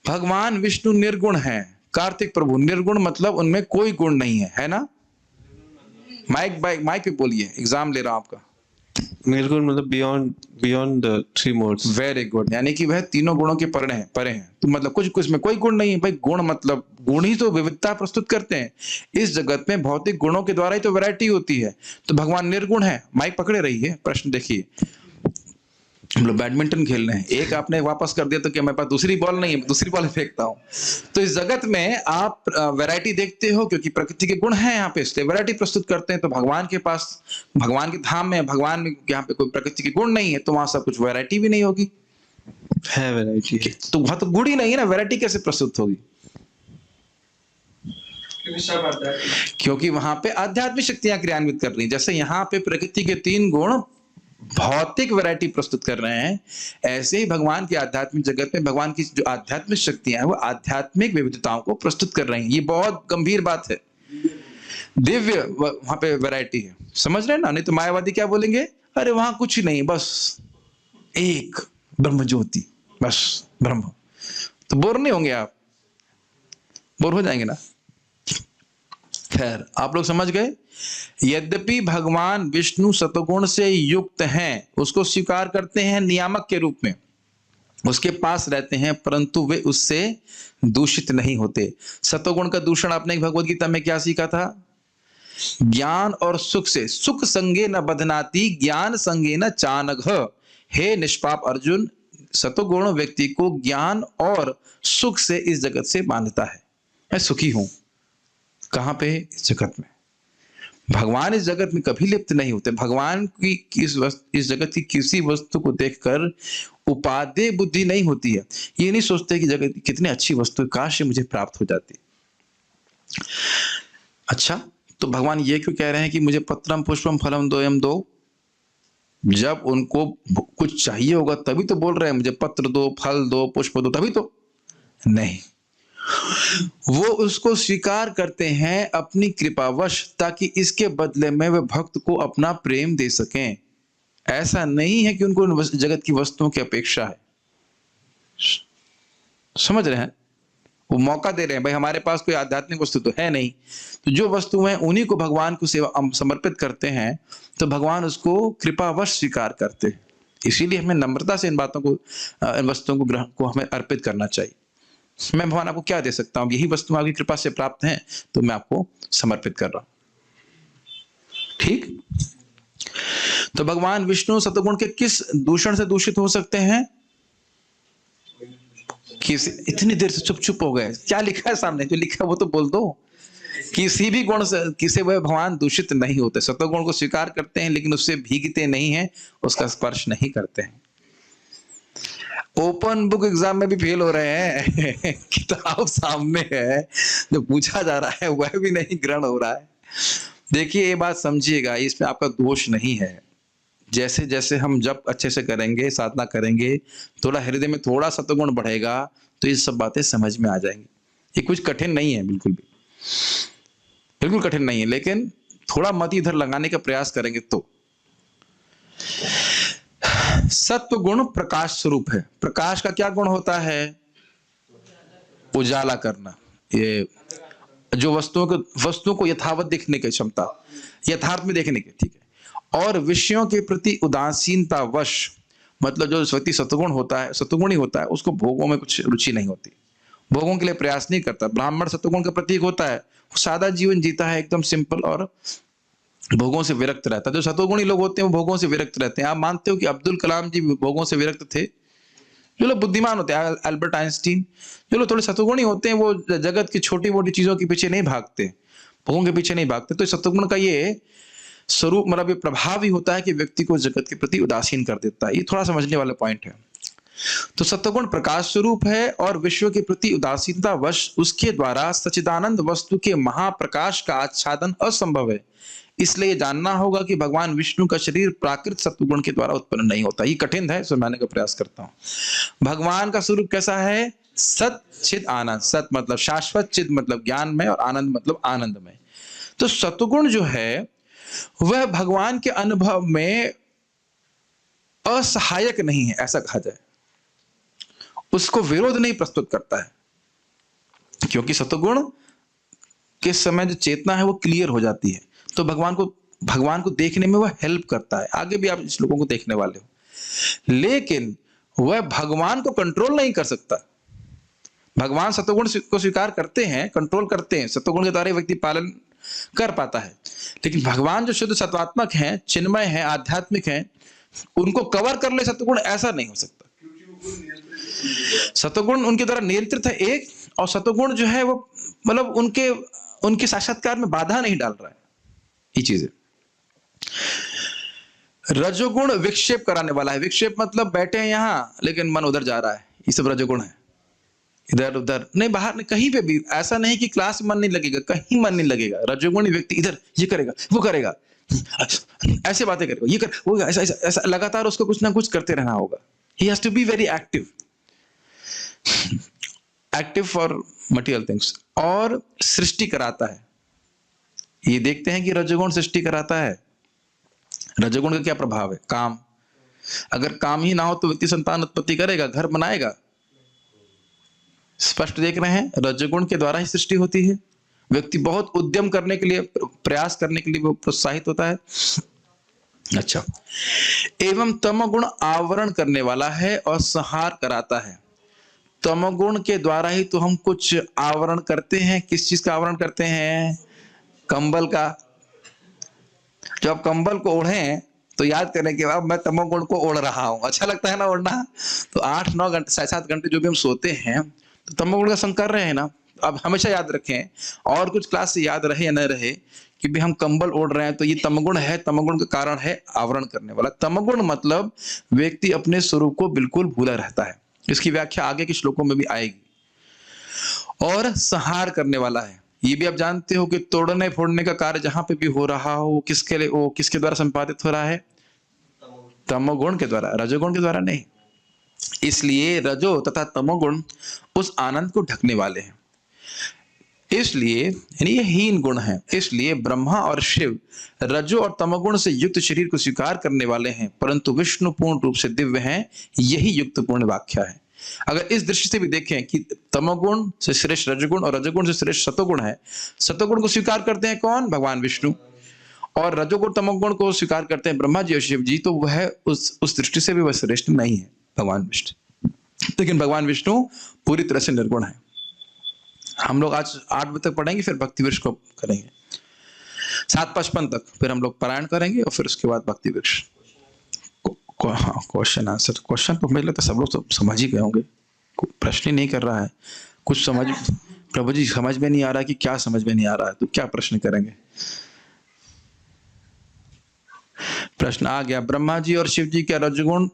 भगवान विष्णु निर्गुण हैं, कार्तिक प्रभु निर्गुण मतलब उनमें कोई गुण नहीं है ना? माइक पे बोलिए, एग्जाम ले रहा हूं आपका। निर्गुण मतलब beyond the 3 modes. Very good, यानी कि वह तीनों गुणों के परे हैं। तो मतलब कुछ में कोई गुण नहीं है भाई। गुण मतलब गुण ही तो विविधता प्रस्तुत करते हैं। इस जगत में भौतिक गुणों के द्वारा ही तो वैरायटी होती है। तो भगवान निर्गुण है। माइक पकड़े रहिए, प्रश्न देखिए। हम लोग बैडमिंटन खेल रहे हैं, एक आपने वापस कर दिया तो क्या मेरे पास दूसरी बॉल नहीं है, दूसरी बॉल फेंकता हूं। तो इस जगत में आप वैरायटी देखते हो क्योंकि प्रकृति के गुण हैं यहाँ पे, इसलिए वैरायटी प्रस्तुत करते हैं। तो भगवान के पास, भगवान के धाम में, भगवान में यहाँ पे कोई प्रकृति के गुण नहीं है, तो वहां सब कुछ वैरायटी भी नहीं होगी। है वैरायटी है। तो वहां तो गुण ही नहीं है ना, वैरायटी कैसे प्रस्तुत होगी? क्योंकि वहां पे आध्यात्मिक शक्तियां क्रियान्वित कर रही हैं। जैसे यहाँ पे प्रकृति के 3 गुण भौतिक वैरायटी प्रस्तुत कर रहे हैं, ऐसे ही भगवान की आध्यात्मिक जगत में भगवान की जो आध्यात्मिक शक्तियां हैं वो आध्यात्मिक विविधताओं को प्रस्तुत कर रही हैं। ये बहुत गंभीर बात है। दिव्य वहां पे वैरायटी है, समझ रहे हैं ना? नहीं तो मायावादी क्या बोलेंगे, अरे वहां कुछ ही नहीं, बस एक ब्रह्म ज्योति, बस ब्रह्म। तो बोर नहीं होंगे आप? बोर हो जाएंगे ना? खैर, आप लोग समझ गए। यद्यपि भगवान विष्णु सतगुण से युक्त हैं, उसको स्वीकार करते हैं नियामक के रूप में, उसके पास रहते हैं, परंतु वे उससे दूषित नहीं होते। सतोगुण का दूषण आपने भगवद गीता में क्या सीखा था? ज्ञान और सुख से, सुख संगे न बधनाति, ज्ञान संगे न चानघ। हे निष्पाप अर्जुन, सतोगुण व्यक्ति को ज्ञान और सुख से इस जगत से बांधता है। मैं सुखी हूं। कहां पे? इस जगत में। भगवान इस जगत में कभी लिप्त नहीं होते। भगवान की इस जगत की किसी वस्तु को देखकर उपादेय बुद्धि नहीं होती है। ये नहीं सोचते कि जगत की कितनी अच्छी वस्तु, काश मुझे प्राप्त हो जाती। अच्छा, तो भगवान ये क्यों कह रहे हैं कि मुझे पत्रम पुष्पम फलम दोयम दो? जब उनको कुछ चाहिए होगा तभी तो बोल रहे हैं मुझे पत्र दो, फल दो, पुष्प दो, तभी तो नहीं। वो उसको स्वीकार करते हैं अपनी कृपावश, ताकि इसके बदले में वे भक्त को अपना प्रेम दे सकें। ऐसा नहीं है कि उनको जगत की वस्तुओं की अपेक्षा है। समझ रहे हैं? वो मौका दे रहे हैं, भाई हमारे पास कोई आध्यात्मिक वस्तु तो है नहीं, तो जो वस्तु है उन्हीं को भगवान को सेवा समर्पित करते हैं, तो भगवान उसको कृपावश स्वीकार करते हैं। इसीलिए हमें नम्रता से इन बातों को, इन वस्तुओं को ग्रहण को हमें अर्पित करना चाहिए। मैं भगवान आपको क्या दे सकता हूं? यही वस्तु आपकी कृपा से प्राप्त हैं, तो मैं आपको समर्पित कर रहा हूं। ठीक? तो भगवान विष्णु सतगुण के किस दूषण से दूषित हो सकते हैं? इतनी देर से चुप हो गए, क्या लिखा है सामने? जो लिखा है वो तो बोल दो। किसी भी गुण से किसी वह भगवान दूषित नहीं होते। सतोगुण को स्वीकार करते हैं लेकिन उससे भीगते नहीं हैं, उसका स्पर्श नहीं करते हैं। ओपन बुक एग्जाम में भी फेल हो रहे हैं। किताब सामने है, जो पूछा जा रहा है वह भी नहीं ग्रहण हो रहा है। देखिए, ये बात समझिएगा, इसमें आपका दोष नहीं है। जैसे जैसे हम जब अच्छे से करेंगे, साधना करेंगे, थोड़ा हृदय में थोड़ा सत्वगुण बढ़ेगा, तो ये सब बातें समझ में आ जाएंगी। ये कुछ कठिन नहीं है, बिल्कुल भी बिल्कुल कठिन नहीं है, लेकिन थोड़ा मत इधर लगाने का प्रयास करेंगे तो। सत्व गुण प्रकाश स्वरूप है। प्रकाश का क्या गुण होता है? उजाला करना। ये जो वस्तुओं को यथावत देखने की क्षमता, यथार्थ में देखने की, ठीक है। और विषयों के प्रति उदासीनता वश, मतलब जो व्यक्ति सत्वगुण होता है, सत्वगुण ही होता है, उसको भोगों में कुछ रुचि नहीं होती, भोगों के लिए प्रयास नहीं करता। ब्राह्मण सत्वगुण का प्रतीक होता है, सादा जीवन जीता है, एकदम सिंपल, और भोगों से विरक्त रहता है। जो सत्वगुणी लोग होते हैं वो भोगों से विरक्त रहते हैं। आप मानते हो कि अब्दुल कलाम जी भोगों से विरक्त थे? जो लोग बुद्धिमान होते हैं, अल्बर्ट आइंस्टीन, जो लोग थोड़े सत्वगुणी होते हैं, वो जगत की छोटी मोटी चीजों के पीछे नहीं भागते, भोगों के पीछे नहीं भागते। तो सत्वगुण का ये स्वरूप मतलब ये प्रभाव ही होता है कि व्यक्ति को जगत के प्रति उदासीन कर देता है। ये थोड़ा समझने वाला पॉइंट है। तो सत्वगुण प्रकाश स्वरूप है और विश्व के प्रति उदासीनता वश उसके द्वारा सच्चिदानंद वस्तु के महाप्रकाश का आच्छादन असंभव है। इसलिए जानना होगा कि भगवान विष्णु का शरीर प्राकृत सत्वगुण के द्वारा उत्पन्न नहीं होता। ये कठिन है, समझाने का प्रयास करता हूं। भगवान का स्वरूप कैसा है? सत चिद आनंद। सत मतलब शाश्वत, चिद मतलब ज्ञान में, और आनंद मतलब आनंद में। तो सत्वगुण जो है वह भगवान के अनुभव में असहायक नहीं है, ऐसा कहा जाए। उसको विरोध नहीं प्रस्तुत करता है, क्योंकि सत्वगुण के समय जो चेतना है वो क्लियर हो जाती है। तो भगवान को देखने में वह हेल्प करता है। आगे भी आप इस लोगों को देखने वाले हो, लेकिन वह भगवान को कंट्रोल नहीं कर सकता। भगवान सत्वगुण को स्वीकार करते हैं, कंट्रोल करते हैं, सत्वगुण के द्वारा व्यक्ति पालन कर पाता है। लेकिन भगवान जो शुद्ध सत्वात्मक हैं, चिन्मय हैं, आध्यात्मिक हैं, उनको कवर कर ले सत्वगुण, ऐसा नहीं हो सकता। सत्वगुण उनके द्वारा नियंत्रित है एक, और सत्वगुण जो है वो मतलब उनके साक्षात्कार में बाधा नहीं डाल रहा है। ये चीज है। रजोगुण विक्षेप कराने वाला है। विक्षेप मतलब बैठे हैं यहां लेकिन मन उधर जा रहा है, ये सब रजोगुण है। इधर उधर नहीं, बाहर नहीं, कहीं पे भी ऐसा नहीं कि क्लास में मन नहीं लगेगा, कहीं मन नहीं लगेगा। रजोगुणी व्यक्ति इधर ये करेगा, वो करेगा, ऐसे बातें करेगा, ये कर वो, ऐसा ऐसा ऐसा लगातार उसको कुछ ना कुछ करते रहना होगा। He has to be very active for material things. और सृष्टि कराता है। ये देखते हैं कि रजोगुण सृष्टि कराता है। रजोगुण का क्या प्रभाव है? काम। अगर काम ही ना हो तो व्यक्ति संतान उत्पत्ति करेगा, घर बनाएगा। स्पष्ट देख रहे हैं, रजोगुण के द्वारा ही सृष्टि होती है। व्यक्ति बहुत उद्यम करने के लिए, प्रयास करने के लिए वो प्रोत्साहित होता है। अच्छा, एवं तमोगुण आवरण करने वाला है और संहार कराता है। तमोगुण के द्वारा ही तो हम कुछ आवरण करते हैं। किस चीज का आवरण करते हैं? कंबल का। जब आप कंबल को ओढ़ें तो याद करने के बाद मैं तमोगुण को ओढ़ रहा हूं। अच्छा लगता है ना ओढ़ना? तो 8-9 घंटे 7 घंटे जो भी हम सोते हैं तो तमोगुण का संग कर रहे हैं ना। अब हमेशा याद रखें, और कुछ क्लास से याद रहे या न रहे, कि भी हम कंबल ओढ़ रहे हैं तो ये तमोगुण है। तमोगुण का कारण है आवरण करने वाला। तमोगुण मतलब व्यक्ति अपने स्वरूप को बिल्कुल भूला रहता है। इसकी व्याख्या आगे के श्लोकों में भी आएगी। और संहार करने वाला है। ये भी आप जानते हो कि तोड़ने फोड़ने का कार्य जहां पे भी हो रहा हो, वो किसके द्वारा संपादित हो रहा है? तमोगुण के द्वारा, रजोगुण के द्वारा नहीं। इसलिए रजो तथा तमोगुण उस आनंद को ढकने वाले हैं। इसलिए यानी ये हीन गुण है। इसलिए ब्रह्मा और शिव रजो और तमोगुण से युक्त शरीर को स्वीकार करने वाले हैं, परंतु विष्णु पूर्ण रूप से दिव्य हैं। यही युक्त पूर्ण व्याख्या है। अगर इस दृष्टि से भी देखें कि तमोगुण से श्रेष्ठ रजोगुण और रजोगुण से श्रेष्ठ सतोगुण है। सतोगुण को स्वीकार करते हैं कौन? भगवान विष्णु। और रजोगुण तमोगुण को स्वीकार करते हैं ब्रह्मा जी और शिव जी। तो वह उस दृष्टि से भी वह श्रेष्ठ नहीं है भगवान विष्णु। लेकिन भगवान विष्णु पूरी तरह से निर्गुण है। हम लोग आज 8 बजे तक पढ़ेंगे, फिर भक्ति वृक्ष को करेंगे 7:55 तक, फिर हम लोग पारायण करेंगे और फिर उसके बाद भक्ति वृक्ष। हाँ, क्वेश्चन आंसर। क्वेश्चन तो मुझे लगता है सब लोग तो समझ ही गए होंगे। प्रश्न ही नहीं कर रहा है कुछ समझ। प्रभु जी समझ में नहीं आ रहा कि क्या समझ में नहीं आ रहा है, तो क्या प्रश्न करेंगे? प्रश्न आ गया, ब्रह्मा जी और शिव जी क्या रजगुण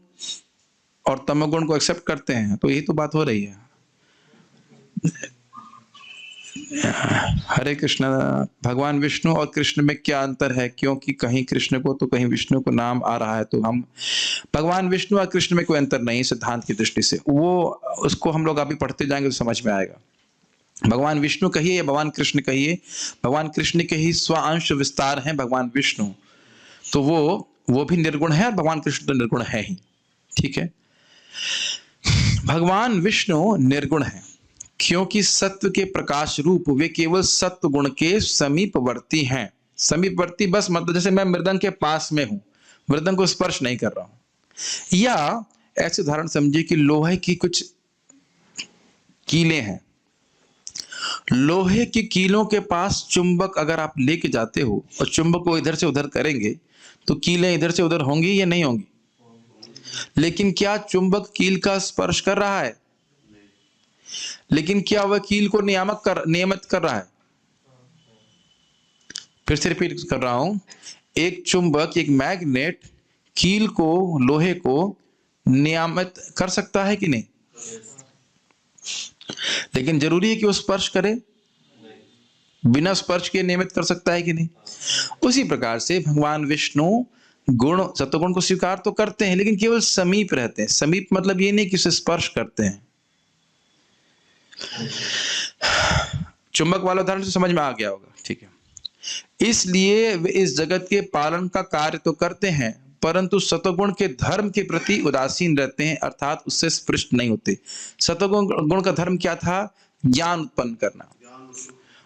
और तमोगुण को एक्सेप्ट करते हैं? तो यही तो बात हो रही है। हरे कृष्ण। भगवान विष्णु और कृष्ण में क्या अंतर है? क्योंकि कहीं कृष्ण को तो कहीं विष्णु को नाम आ रहा है, तो हम भगवान विष्णु और कृष्ण में कोई अंतर नहीं सिद्धांत की दृष्टि से। वो उसको हम लोग अभी पढ़ते जाएंगे तो समझ में आएगा। भगवान विष्णु कहिए या भगवान कृष्ण कहिए, भगवान कृष्ण के ही स्वांश विस्तार हैं भगवान विष्णु। तो वो भी निर्गुण है और भगवान कृष्ण तो निर्गुण है ही। ठीक है। भगवान विष्णु निर्गुण है क्योंकि सत्व के प्रकाश रूप वे केवल सत्व गुण के समीपवर्ती हैं। समीपवर्ती बस मतलब जैसे मैं मृदंग के पास में हूं, मृदंग को स्पर्श नहीं कर रहा हूं। या ऐसे उदाहरण समझिए कि लोहे की कुछ कीलें हैं। लोहे की कीलों के पास चुंबक अगर आप लेके जाते हो और चुंबक को इधर से उधर करेंगे तो कीलें इधर से उधर होंगी या नहीं होंगी? लेकिन क्या चुंबक कील का स्पर्श कर रहा है? लेकिन क्या वह कील को नियमित कर रहा है? फिर से रिपीट कर रहा हूं, एक चुंबक, एक मैग्नेट कील को, लोहे को नियमित कर सकता है कि नहीं? लेकिन जरूरी है कि वो स्पर्श करे? बिना स्पर्श के नियमित कर सकता है कि नहीं? उसी प्रकार से भगवान विष्णु गुण, सत्वगुण को स्वीकार तो करते हैं, लेकिन केवल समीप रहते हैं। समीप मतलब ये नहीं कि उसे स्पर्श करते हैं। चुंबक वाला उदाहरण से समझ में आ गया होगा, ठीक है। इसलिए वे इस जगत के पालन का कार्य तो करते हैं, परंतु सत्वगुण के धर्म के प्रति उदासीन रहते हैं, अर्थात उससे स्पृष्ट नहीं होते। सत्वगुण का धर्म क्या था? ज्ञान उत्पन्न करना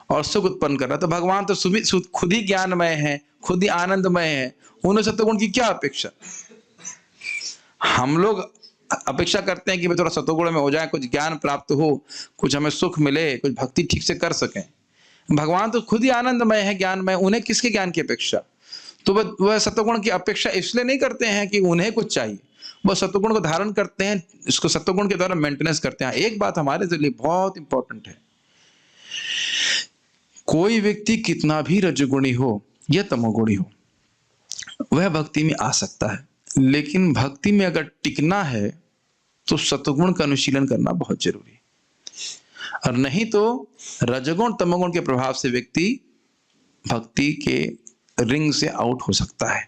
और सुख उत्पन्न करना। तो भगवान तो खुद ही ज्ञानमय है, खुद ही आनंदमय है, उन्हें सत्वगुण की क्या अपेक्षा? हम लोग अपेक्षा करते हैं कि भाई थोड़ा सत्वगुण में हो जाए, कुछ ज्ञान प्राप्त हो, कुछ हमें सुख मिले, कुछ भक्ति ठीक से कर सकें। भगवान तो खुद ही आनंदमय है, ज्ञानमय, उन्हें किसके ज्ञान की अपेक्षा? तो वह सत्वगुण की अपेक्षा इसलिए नहीं करते हैं कि उन्हें कुछ चाहिए, वह सत्वगुण को धारण करते हैं, इसको सत्वगुण के द्वारा मेंटेनेंस करते हैं। एक बात हमारे लिए बहुत इंपॉर्टेंट है, कोई व्यक्ति कितना भी रजोगुणी हो या तमोगुणी हो, वह भक्ति में आ सकता है, लेकिन भक्ति में अगर टिकना है तो सत्वगुण का अनुशीलन करना बहुत जरूरी है। और नहीं तो रजोगुण तमोगुण के प्रभाव से व्यक्ति भक्ति के रिंग से आउट हो सकता है।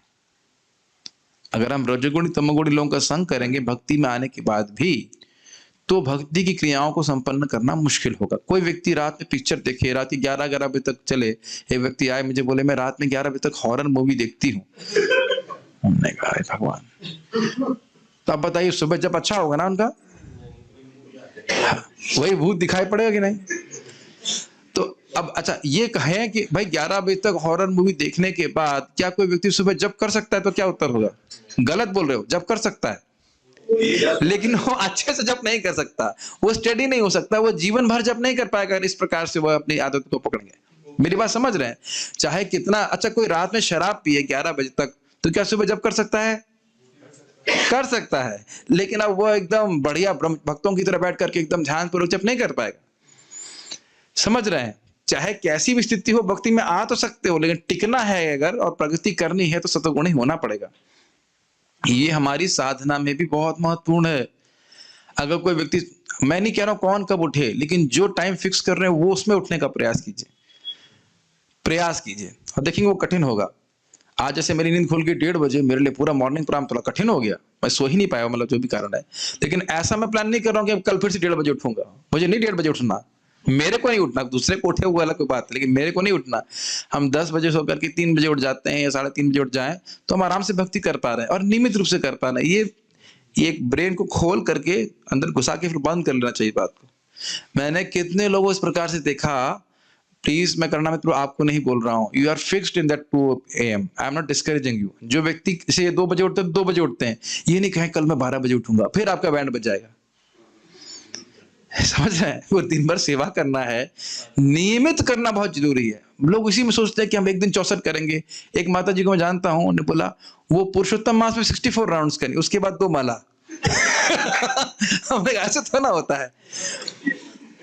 अगर हम रजोगुणी तमोगुणी लोगों का संग करेंगे भक्ति में आने के बाद भी, तो भक्ति की क्रियाओं को संपन्न करना मुश्किल होगा। कोई व्यक्ति रात में पिक्चर देखे, रात 11 बजे तक चले। एक व्यक्ति आए मुझे बोले मैं रात में 11 बजे तक हॉरर मूवी देखती हूँ। हमने कहा है भगवान, तो अब बताइए सुबह जब अच्छा होगा ना उनका, वही भूत दिखाई पड़ेगा कि नहीं? तो अब अच्छा ये कहें कि भाई 11 बजे तक हॉरर मूवी देखने के बाद क्या कोई व्यक्ति सुबह जब कर सकता है? तो क्या उत्तर होगा? गलत बोल रहे हो, जब कर सकता है, लेकिन वो अच्छे से जब नहीं कर सकता, वो स्टडी नहीं हो सकता, वो जीवन भर जब नहीं कर पाएगा। इस प्रकार से वह अपनी आदत को पकड़ेंगे। मेरी बात समझ रहे हैं? चाहे कितना अच्छा कोई रात में शराब पिए 11 बजे तक, तो क्या सुबह जब कर सकता है? कर सकता है, लेकिन अब वो एकदम बढ़िया भक्तों की तरह बैठ करके एकदम ध्यान पूर्वक जब नहीं कर पाएगा। समझ रहे हैं? चाहे कैसी भी स्थिति हो, भक्ति में आ तो सकते हो, लेकिन टिकना है अगर और प्रगति करनी है तो सत्वगुणी होना पड़ेगा। ये हमारी साधना में भी बहुत महत्वपूर्ण है। अगर कोई व्यक्ति, मैं नहीं कह रहा हूं कौन कब उठे, लेकिन जो टाइम फिक्स कर रहे हैं वो उसमें उठने का प्रयास कीजिए और देखेंगे वो कठिन होगा। आज जैसे मेरी नींद खुल गई 1:30 बजे, मेरे लिए पूरा मॉर्निंग प्रोग्राम थोड़ा कठिन हो गया, मैं सो ही नहीं पाया, मतलब जो भी कारण है। लेकिन ऐसा मैं प्लान नहीं कर रहा हूँ कि कल फिर से 1:30 बजे उठूंगा। मुझे नहीं 1:30 बजे उठना, मेरे को नहीं उठना। दूसरे को उठे हुआ अलग कोई बात है, लेकिन मेरे को नहीं उठना। हम 10 बजे सो करके 3 बजे उठ जाते हैं या 3:30 बजे उठ जाएं, तो हम आराम से भक्ति कर पा रहे हैं और नियमित रूप से कर पा रहे हैं। ये एक ब्रेन को खोल करके अंदर घुसा के फिर बंद कर लेना चाहिए बात को। मैंने कितने लोगों इस प्रकार से देखा, प्लीज मैं करना मित्रों आपको नहीं बोल रहा हूँ, you are fixed in that 2 AM, I am not discouraging you. जो व्यक्ति से 2 बजे उठते हैं 2 बजे उठते हैं, ये नहीं कहें कल मैं 12 बजे उठूंगा, फिर आपका बैंड बज जाएगा। समझ रहे हैं? वो दिन भर सेवा करना है, नियमित करना बहुत जरूरी है। लोग इसी में सोचते हैं कि हम एक दिन 64 करेंगे। एक माता जी को मैं जानता हूं, उन्होंने बोला वो पुरुषोत्तम मास में 64 राउंड्स करेंगे, उसके बाद 2 माला। हमने कहा ऐसे तो ना होता है।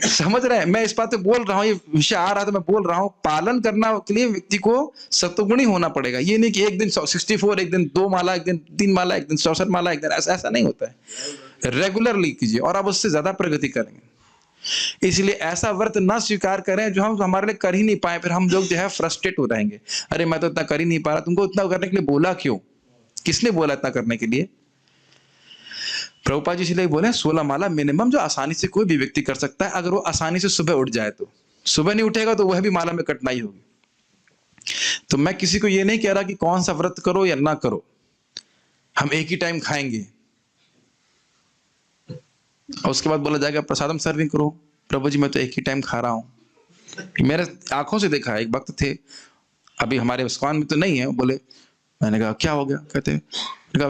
समझ रहे हैं? मैं इस बात पे बोल रहा हूँ, ये विषय आ रहा था, मैं बोल रहा हूँ पालन करना के लिए व्यक्ति को सत्वगुणी होना पड़ेगा। ये नहीं कि एक दिन 64, एक दिन 2 माला, एक दिन 3 माला, एक दिन 64 माला, एक दिन ऐसा नहीं होता है। रेगुलरली कीजिए और आप उससे ज्यादा प्रगति करेंगे। इसलिए ऐसा व्रत ना स्वीकार करें जो हम हमारे लिए कर ही नहीं पाए, फिर हम लोग जो है फ्रस्ट्रेट हो रहेंगे। अरे मैं तो इतना कर ही नहीं पा रहा, तुमको इतना करने के लिए बोला क्यों? किसने बोला इतना करने के लिए? प्रभुपाद जी इसलिए बोले 16 माला मिनिमम, जो आसानी से कोई भी व्यक्ति कर सकता है, अगर वो आसानी से सुबह उठ जाए तो। सुबह नहीं उठेगा तो वह भी माला में कठिनाई होगी। तो मैं किसी को ये नहीं कह रहा कि कौन सा व्रत करो या ना करो, हम एक ही टाइम खाएंगे और उसके बाद बोला जाएगा प्रसादम सर्विंग करो। प्रभु जी मैं तो एक ही टाइम खा रहा हूं। मेरे आंखों से देखा है, एक वक्त थे, अभी हमारे इस्कॉन में तो नहीं है, बोले, मैंने कहा क्या हो गया? कहते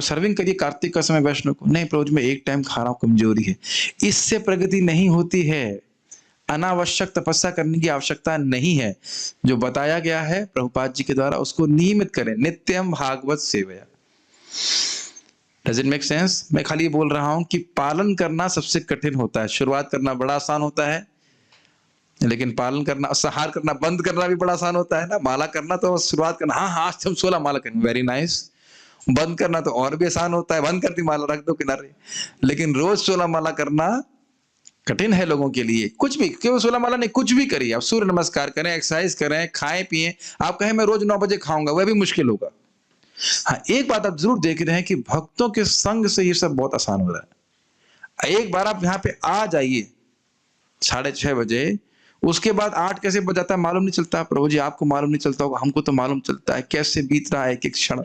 सर्विंग करिए कार्तिक का समय वैष्णव को। नहीं प्रभु जी मैं एक टाइम खा रहा हूं, कमजोरी है। इससे प्रगति नहीं होती है। अनावश्यक तपस्या करने की आवश्यकता नहीं है। जो बताया गया है प्रभुपाद जी के द्वारा उसको नियमित करें। नित्यम भागवत सेवया। Does it make sense? मैं खाली ये बोल रहा हूं कि पालन करना सबसे कठिन होता है। शुरुआत करना बड़ा आसान होता है, लेकिन पालन करना, संहार करना, बंद करना भी बड़ा आसान होता है ना। माला करना तो शुरुआत करना, हाँ हाँ आज हम 16 माला करेंगे, वेरी नाइस। बंद करना तो और भी आसान होता है, बंद कर दी माला, रख दो किनारे। लेकिन रोज 16 माला करना कठिन है लोगों के लिए। कुछ भी, केवल 16 माला नहीं, कुछ भी करिए आप, सूर्य नमस्कार करें, एक्सरसाइज करें, खाएं पिएं। आप कहें मैं रोज 9 बजे खाऊंगा, वह भी मुश्किल होगा। हाँ, एक बात आप जरूर देख रहे हैं कि भक्तों के संग से ये सब बहुत आसान हो रहा है। एक बार आप यहाँ पे आ जाइए 6:30 बजे, उसके बाद 8 कैसे बज जाता है मालूम नहीं चलता। प्रभु जी आपको मालूम नहीं चलता होगा, हमको तो मालूम चलता है कैसे बीत रहा है एक एक क्षण।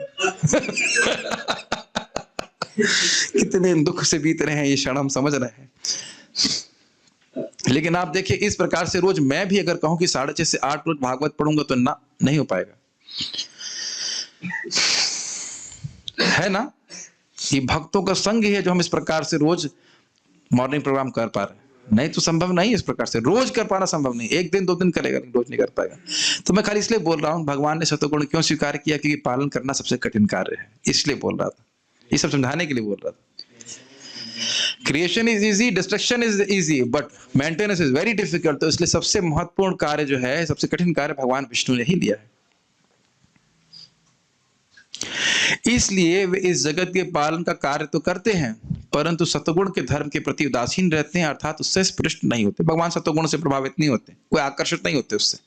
कितने दुख से बीत रहे हैं ये क्षण, हम समझ रहे हैं। लेकिन आप देखिए, इस प्रकार से रोज मैं भी अगर कहूं कि 6:30 से 8 रोज भागवत पढ़ूंगा तो ना, नहीं हो पाएगा, है ना। ये भक्तों का संग ही है जो हम इस प्रकार से रोज मॉर्निंग प्रोग्राम कर पा रहे हैं। नहीं तो संभव नहीं, इस प्रकार से रोज कर पाना संभव नहीं। एक दिन 2 दिन करेगा, रोज नहीं कर पाएगा। तो मैं खाली इसलिए बोल रहा हूं भगवान ने सतोगुण क्यों स्वीकार किया, क्योंकि पालन करना सबसे कठिन कार्य है, इसलिए बोल रहा था। ये सब समझाने के लिए बोल रहा था। Creation is easy, destruction is easy, but maintenance is very difficult. तो इसलिए सबसे महत्वपूर्ण कार्य जो है, सबसे कठिन कार्य भगवान विष्णु ने ही लिया है। इसलिए वे इस जगत के पालन का कार्य तो करते हैं, परंतु सतगुण के धर्म के प्रति उदासीन रहते हैं, अर्थात उससे स्पृष्ट नहीं होते। भगवान सतगुण से प्रभावित नहीं होते, कोई आकर्षित नहीं होते उससे।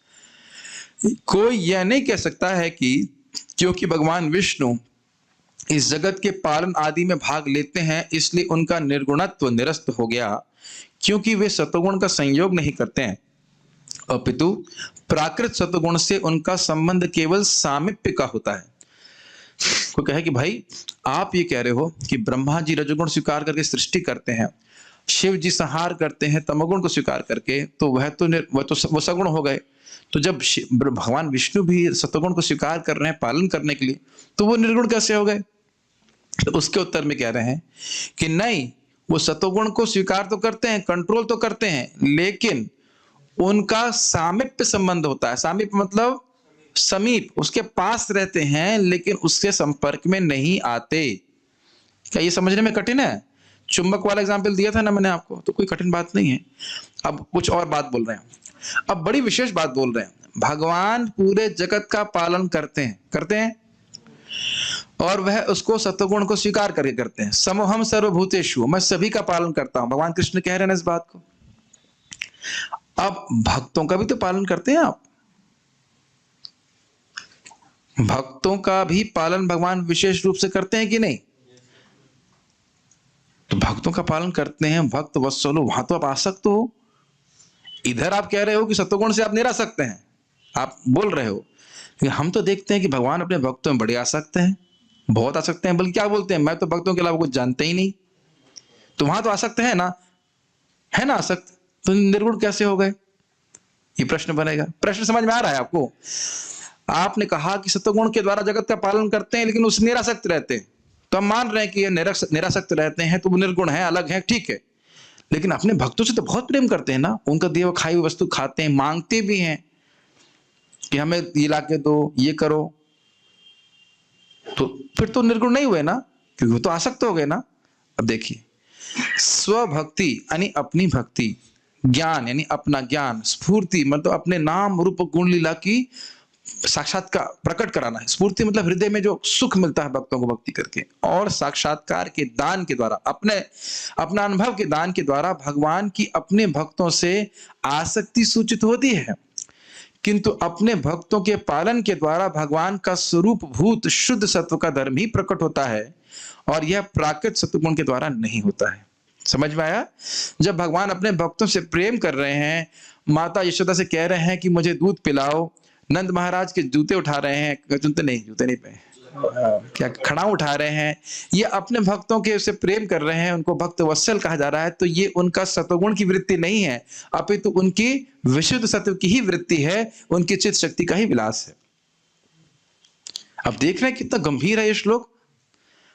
कोई यह नहीं कह सकता है कि क्योंकि भगवान विष्णु इस जगत के पालन आदि में भाग लेते हैं इसलिए उनका निर्गुणत्व निरस्त हो गया, क्योंकि वे सतगुण का संयोग नहीं करते हैं, अपितु प्राकृत सतगुण से उनका संबंध केवल सामीप्य का होता है। कोई कहे कि भाई आप ये कह रहे हो कि ब्रह्मा जी रजोगुण स्वीकार करके सृष्टि करते हैं, शिव जी संहार करते हैं तमोगुण को स्वीकार करके, तो वो सगुण हो गए। तो जब भगवान विष्णु भी सतगुण को स्वीकार कर रहे हैं पालन करने के लिए, तो वो निर्गुण कैसे हो गए? तो उसके उत्तर में कह रहे हैं कि नहीं, वो सतोगुण को स्वीकार तो करते हैं, कंट्रोल तो करते हैं, लेकिन उनका सामीप्य संबंध होता है। सामीप्य मतलब समीप, उसके पास रहते हैं लेकिन उसके संपर्क में नहीं आते। क्या ये समझने में कठिन है? चुंबक वाला एग्जाम्पल दिया था ना मैंने आपको, तो कोई कठिन बात नहीं है। अब कुछ और बात बोल रहे हैं, अब बड़ी विशेष बात बोल रहे हैं। भगवान पूरे जगत का पालन करते हैं और वह उसको सत्वगुण को स्वीकार करके करते हैं। समोहम सर्वभूतेषु, मैं सभी का पालन करता हूं, भगवान कृष्ण कह रहे हैं इस बात को। अब भक्तों का भी तो पालन करते हैं आप, भक्तों का भी पालन भगवान विशेष रूप से करते हैं कि नहीं? तो भक्तों का पालन करते हैं, भक्त वत्सलो, वहां तो आप आसक्त हो। इधर आप कह रहे हो कि सत्वगुण से आप निरासक्त हैं, आप बोल रहे हो, लेकिन हम तो देखते हैं कि भगवान अपने भक्तों में बड़े आसक्त हैं, बहुत आसक्त हैं। बल्कि क्या बोलते हैं, मैं तो भक्तों के अलावा कुछ जानते ही नहीं। तो वहां तो आसक्त है ना, है ना आसक्त, तो निर्गुण कैसे हो गए? ये प्रश्न बनेगा। प्रश्न समझ में आ रहा है आपको? आपने कहा कि सत्वगुण के द्वारा जगत का पालन करते हैं लेकिन उससे निरासक्त रहते हैं, तो हम मान रहे हैं कि ये निरासक्त रहते हैं तो वो निर्गुण है, अलग है, ठीक है। लेकिन अपने भक्तों से तो बहुत प्रेम करते हैं ना, उनका दिया हुआ खाई हुई वस्तु खाते हैं, मांगते भी हैं कि हमें ये लाके दो, ये करो, तो फिर तो निर्गुण नहीं हुए ना, क्योंकि वो तो आसक्त हो गए ना। अब देखिए, स्वभक्ति यानी अपनी भक्ति, ज्ञान यानी अपना ज्ञान, स्फूर्ति मतलब अपने नाम रूप गुण लीला की साक्षात्कार प्रकट कराना है। स्फूर्ति मतलब हृदय में जो सुख मिलता है भक्तों को भक्ति करके, और साक्षात्कार के दान के द्वारा, अपना अनुभव के दान के द्वारा भगवान की अपने भक्तों से आसक्ति सूचित होती है, किंतु अपने भक्तों के पालन के द्वारा भगवान का स्वरूप भूत शुद्ध सत्व का धर्म ही प्रकट होता है, और यह प्राकृत सत्वगुण के द्वारा नहीं होता है। समझ में आया? जब भगवान अपने भक्तों से प्रेम कर रहे हैं, माता यशोदा से कह रहे हैं कि मुझे दूध पिलाओ, नंद महाराज के जूते उठा रहे हैं, जूते नहीं पे क्या खड़ाऊ उठा रहे हैं, ये अपने भक्तों के से प्रेम कर रहे हैं, उनको भक्त वत्सल कहा जा रहा है, तो ये उनका सत्वगुण की वृत्ति नहीं है, अपितु उनकी विशुद्ध सत्व की ही वृत्ति है, उनकी चित्त शक्ति का ही विलास है। अब देख रहे हैं कितना गंभीर है ये श्लोक।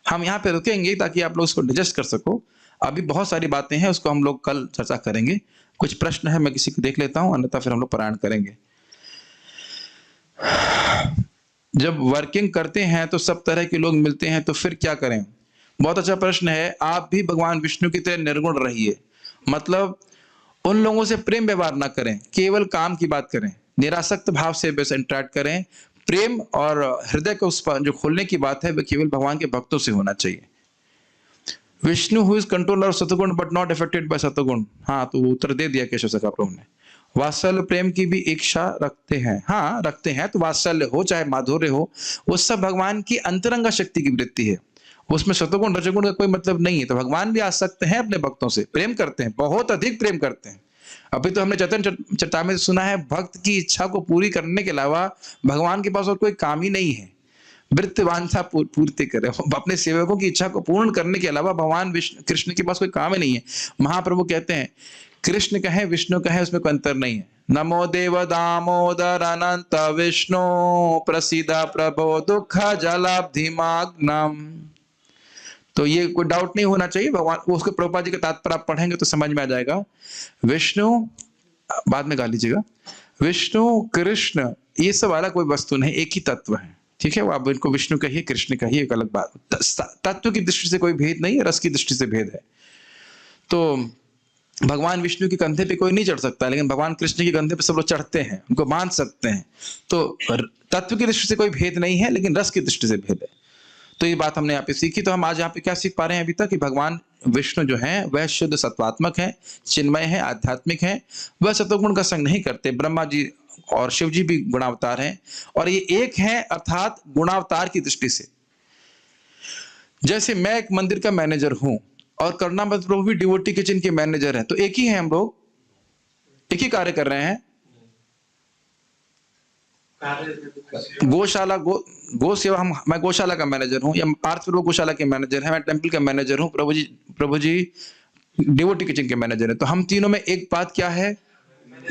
हम यहाँ पे रुकेंगे ताकि आप लोग उसको डिजेस्ट कर सको। अभी बहुत सारी बातें हैं, उसको हम लोग कल चर्चा करेंगे। कुछ प्रश्न है, मैं किसी को देख लेता हूं, अन्यथा फिर हम लोग पारायण करेंगे। जब वर्किंग करते हैं तो सब तरह के लोग मिलते हैं, तो फिर क्या करें? बहुत अच्छा प्रश्न है। आप भी भगवान विष्णु की तरह निर्गुण रहिए, मतलब उन लोगों से प्रेम व्यवहार ना करें, केवल काम की बात करें, निरासक्त भाव से बस इंटरेक्ट करें। प्रेम और हृदय को उस पर जो खोलने की बात है वह केवल भगवान के भक्तों से होना चाहिए। Vishnu who is controller of satguna but not affected by satguna. हाँ, तो वो उत्तर दे दिया केशव सखा प्रभु ने। वात्सल्य प्रेम की भी इच्छा रखते हैं, हाँ रखते हैं, तो वात्सल्य हो चाहे माधुर्य हो, वो सब भगवान की अंतरंगा शक्ति की वृत्ति है, उसमें सतगुण रजगुण का कोई मतलब नहीं है। तो भगवान भी आसक्त हैं अपने भक्तों से, प्रेम करते हैं, बहुत अधिक प्रेम करते हैं। अभी तो हमने चैतन्य चरितामृत सुना है, भक्त की इच्छा को पूरी करने के अलावा भगवान के पास और कोई काम ही नहीं है। वृत्ति वांछा पूर्ति करे, अपने सेवकों की इच्छा को पूर्ण करने के अलावा भगवान विष्णु कृष्ण के पास कोई काम ही नहीं है। महाप्रभु कहते हैं कृष्ण कहे विष्णु कहे उसमें कोई अंतर नहीं है। नमो देव दामोदर अनंत विष्णु प्रसीद प्रभो दुख जलाब्धिमाग्नम। तो ये कोई डाउट नहीं होना चाहिए। भगवान उसको प्रभुपाद जी का तात्पर्य आप पढ़ेंगे तो समझ में आ जाएगा। विष्णु, बाद में गा लीजिएगा, विष्णु कृष्ण ये सब अलग कोई वस्तु नहीं, एक ही तत्व है, ठीक है। वो आप इनको विष्णु कहिए कृष्ण कहिए, एक अलग बात। तत्व की दृष्टि से कोई भेद नहीं है, रस की दृष्टि से भेद है। तो भगवान विष्णु के कंधे पे कोई नहीं चढ़ सकता, लेकिन भगवान कृष्ण के कंधे पे सब लोग चढ़ते हैं, उनको मान सकते हैं। तो तत्व की दृष्टि से कोई भेद नहीं है, लेकिन रस की दृष्टि से भेद है। तो ये बात हमने यहाँ पे सीखी। तो हम आज यहाँ पे क्या सीख पा रहे हैं अभी तक कि भगवान विष्णु जो है वह शुद्ध सत्वात्मक है, चिन्मय है, आध्यात्मिक है, वह सतोगुण का संग नहीं करते। ब्रह्मा जी और शिव जी भी गुणावतार हैं, और ये एक है अर्थात गुणावतार की दृष्टि से। जैसे मैं एक मंदिर का मैनेजर हूं और करुणामृत प्रभु भी डिवोटी किचन के मैनेजर हैं, तो एक ही है, हम लोग एक ही कार्य कर रहे हैं। गौशाला गो सेवा, मैं गौशाला का मैनेजर हूं, या पार्थ प्रभु गौशाला के मैनेजर है, मैं टेंपल का मैनेजर हूं, प्रभु जी डिवोटी किचन के मैनेजर है। तो हम तीनों में एक बात क्या है,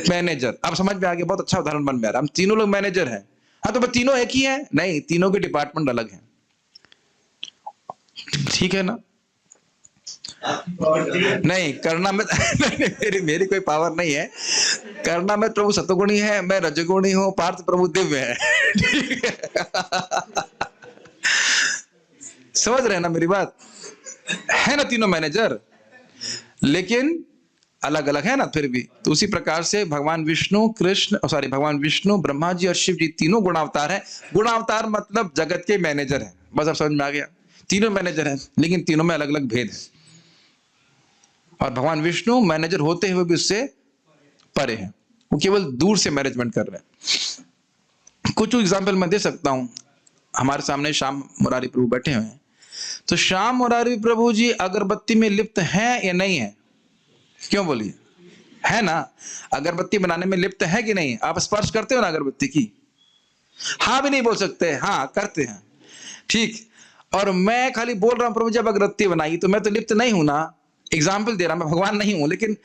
मैनेजर। अब समझ में आ गया, बहुत अच्छा उदाहरण बन गया। हम तीनों लोग मैनेजर हैं। हाँ, तो तीनों एक ही है? नहीं, तीनों के डिपार्टमेंट अलग हैं, ठीक है ना। नहीं करना में मेरी कोई पावर नहीं है। करना में प्रभु सतगुणी है, मैं रजगुणी हूं, पार्थ प्रभु दिव्य है, ठीक है। समझ रहे हैं ना मेरी बात, है ना, तीनों मैनेजर, लेकिन अलग अलग है ना फिर भी। तो उसी प्रकार से भगवान विष्णु भगवान विष्णु, ब्रह्मा जी और शिव जी तीनों गुणावतार हैं। गुणावतार मतलब जगत के मैनेजर हैं, बस अब समझ में आ गया। तीनों मैनेजर हैं, लेकिन तीनों में अलग अलग भेद है। और भगवान विष्णु मैनेजर होते हुए भी उससे परे हैं, वो केवल दूर से मैनेजमेंट कर रहे हैं। कुछ एग्जाम्पल मैं दे सकता हूं। हमारे सामने श्याम मुरारी प्रभु बैठे हुए हैं, तो श्याम मुरारी प्रभु जी अगरबत्ती में लिप्त हैं या नहीं है? क्यों बोलिए, है ना। अगरबत्ती बनाने में लिप्त है कि नहीं? आप स्पर्श करते हो ना अगरबत्ती की? हाँ भी नहीं बोल सकते, हाँ करते हैं, ठीक। और मैं खाली बोल रहा हूं प्रभु जब अगरबत्ती बनाई, तो मैं तो लिप्त नहीं हूं ना। एग्जाम्पल दे रहा, मैं भगवान नहीं हूं, लेकिन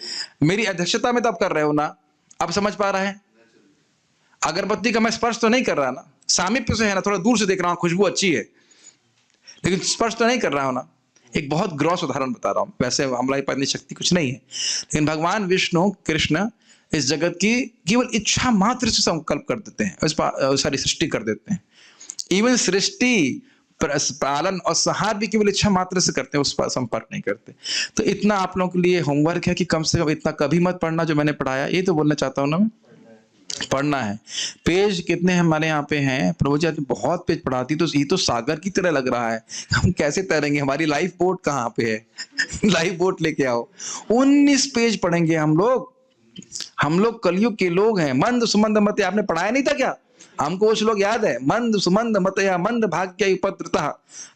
मेरी अध्यक्षता में तो आप कर रहे हो ना। अब समझ पा रहे हैं? अगरबत्ती का मैं स्पर्श तो नहीं कर रहा ना, सामीप्य से है ना, थोड़ा दूर से देख रहा हूं, खुशबू अच्छी है, लेकिन स्पर्श तो नहीं कर रहा हूं ना। एक बहुत ग्रॉस उदाहरण बता रहा हूं, वैसे हमारी इतनी शक्ति कुछ नहीं है, लेकिन भगवान विष्णु कृष्ण इस जगत की केवल इच्छा मात्र से संकल्प कर देते हैं, सारी सृष्टि कर देते हैं। इवन सृष्टि, पालन और संहार भी केवल इच्छा मात्र से करते हैं, उस पर संपर्क नहीं करते। तो इतना आप लोगों के लिए होमवर्क है कि कम से कम इतना कभी मत पढ़ना जो मैंने पढ़ाया। ये तो बोलना चाहता हूं ना मैं, पढ़ना है। पेज कितने हमारे यहाँ पे हैं, प्रभु जी बहुत पेज पढ़ाती, तो ये तो सागर की तरह लग रहा है, हम कैसे तैरेंगे? हमारी लाइफ बोट कहाँ पे है? लाइफ बोट लेके आओ। 19 पेज पढ़ेंगे हम लोग कलयुग के लोग हैं। मंद सुमंद मत, आपने पढ़ाया नहीं था क्या? हमको वो श्लोक याद है, मंद सुमंद मत या मंद भाग्य उपद्रता।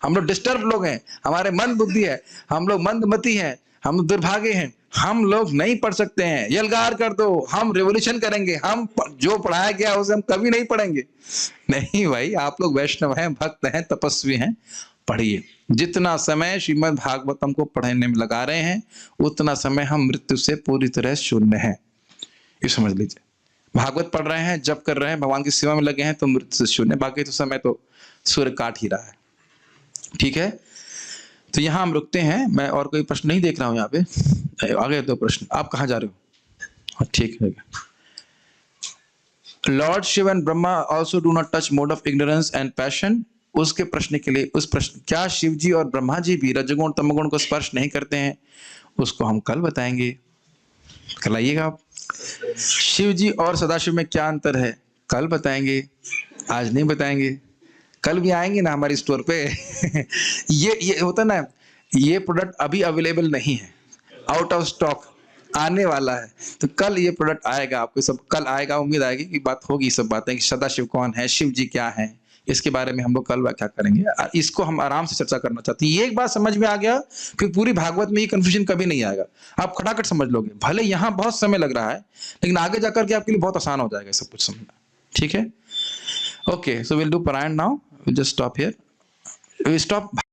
हम लोग डिस्टर्ब लोग हैं, हमारे मंद बुद्धि है, हम लोग मंदमती हैं, हम दुर्भागे हैं, हम लोग नहीं पढ़ सकते हैं। यलगार कर दो, हम रिवोल्यूशन करेंगे, हम जो पढ़ाया गया उसे हम कभी नहीं पढ़ेंगे। नहीं भाई, आप लोग वैष्णव हैं, भक्त हैं, तपस्वी हैं, पढ़िए। जितना समय श्रीमद् भागवतम को पढ़ने में लगा रहे हैं, उतना समय हम मृत्यु से पूरी तरह शून्य हैं, ये समझ लीजिए। भागवत पढ़ रहे हैं, जप कर रहे हैं, भगवान की सेवा में लगे हैं, तो मृत्यु से शून्य, बाकी तो समय तो सूर्य काट ही रहा है, ठीक है। तो यहाँ हम रुकते हैं, मैं और कोई प्रश्न नहीं देख रहा हूँ यहाँ पे। आगे 2 प्रश्न। आप कहाँ जा रहे हो? ठीक है। Lord Shiva and Brahma also do not touch mode of ignorance and passion. उसके प्रश्न के लिए उस प्रश्न, क्या शिव जी और ब्रह्मा जी भी रजोगुण तमोगुण को स्पर्श नहीं करते हैं, उसको हम कल बताएंगे। कल आइएगा आप। शिव जी और सदाशिव में क्या अंतर है, कल बताएंगे, आज नहीं बताएंगे। कल भी आएंगे ना हमारे स्टोर पे। ये होता ना, ये प्रोडक्ट अभी अवेलेबल नहीं है, आउट ऑफ स्टॉक, आने वाला है, तो कल ये प्रोडक्ट आएगा, आपको सब कल आएगा। उम्मीद आएगी कि बात होगी, सब बातें कि सदाशिव कौन है, शिव जी क्या है, इसके बारे में हम लोग कल व्याख्या करेंगे। इसको हम आराम से चर्चा करना चाहते हैं। ये एक बात समझ में आ गया, फिर पूरी भागवत में ये कंफ्यूजन कभी नहीं आएगा, आप खटाखट समझ लोगे। भले यहाँ बहुत समय लग रहा है, लेकिन आगे जाकर के आपके लिए बहुत आसान हो जाएगा सब कुछ समझना। ठीक है, ओके, सो विल डू पारायण now, will just stop here, we stop.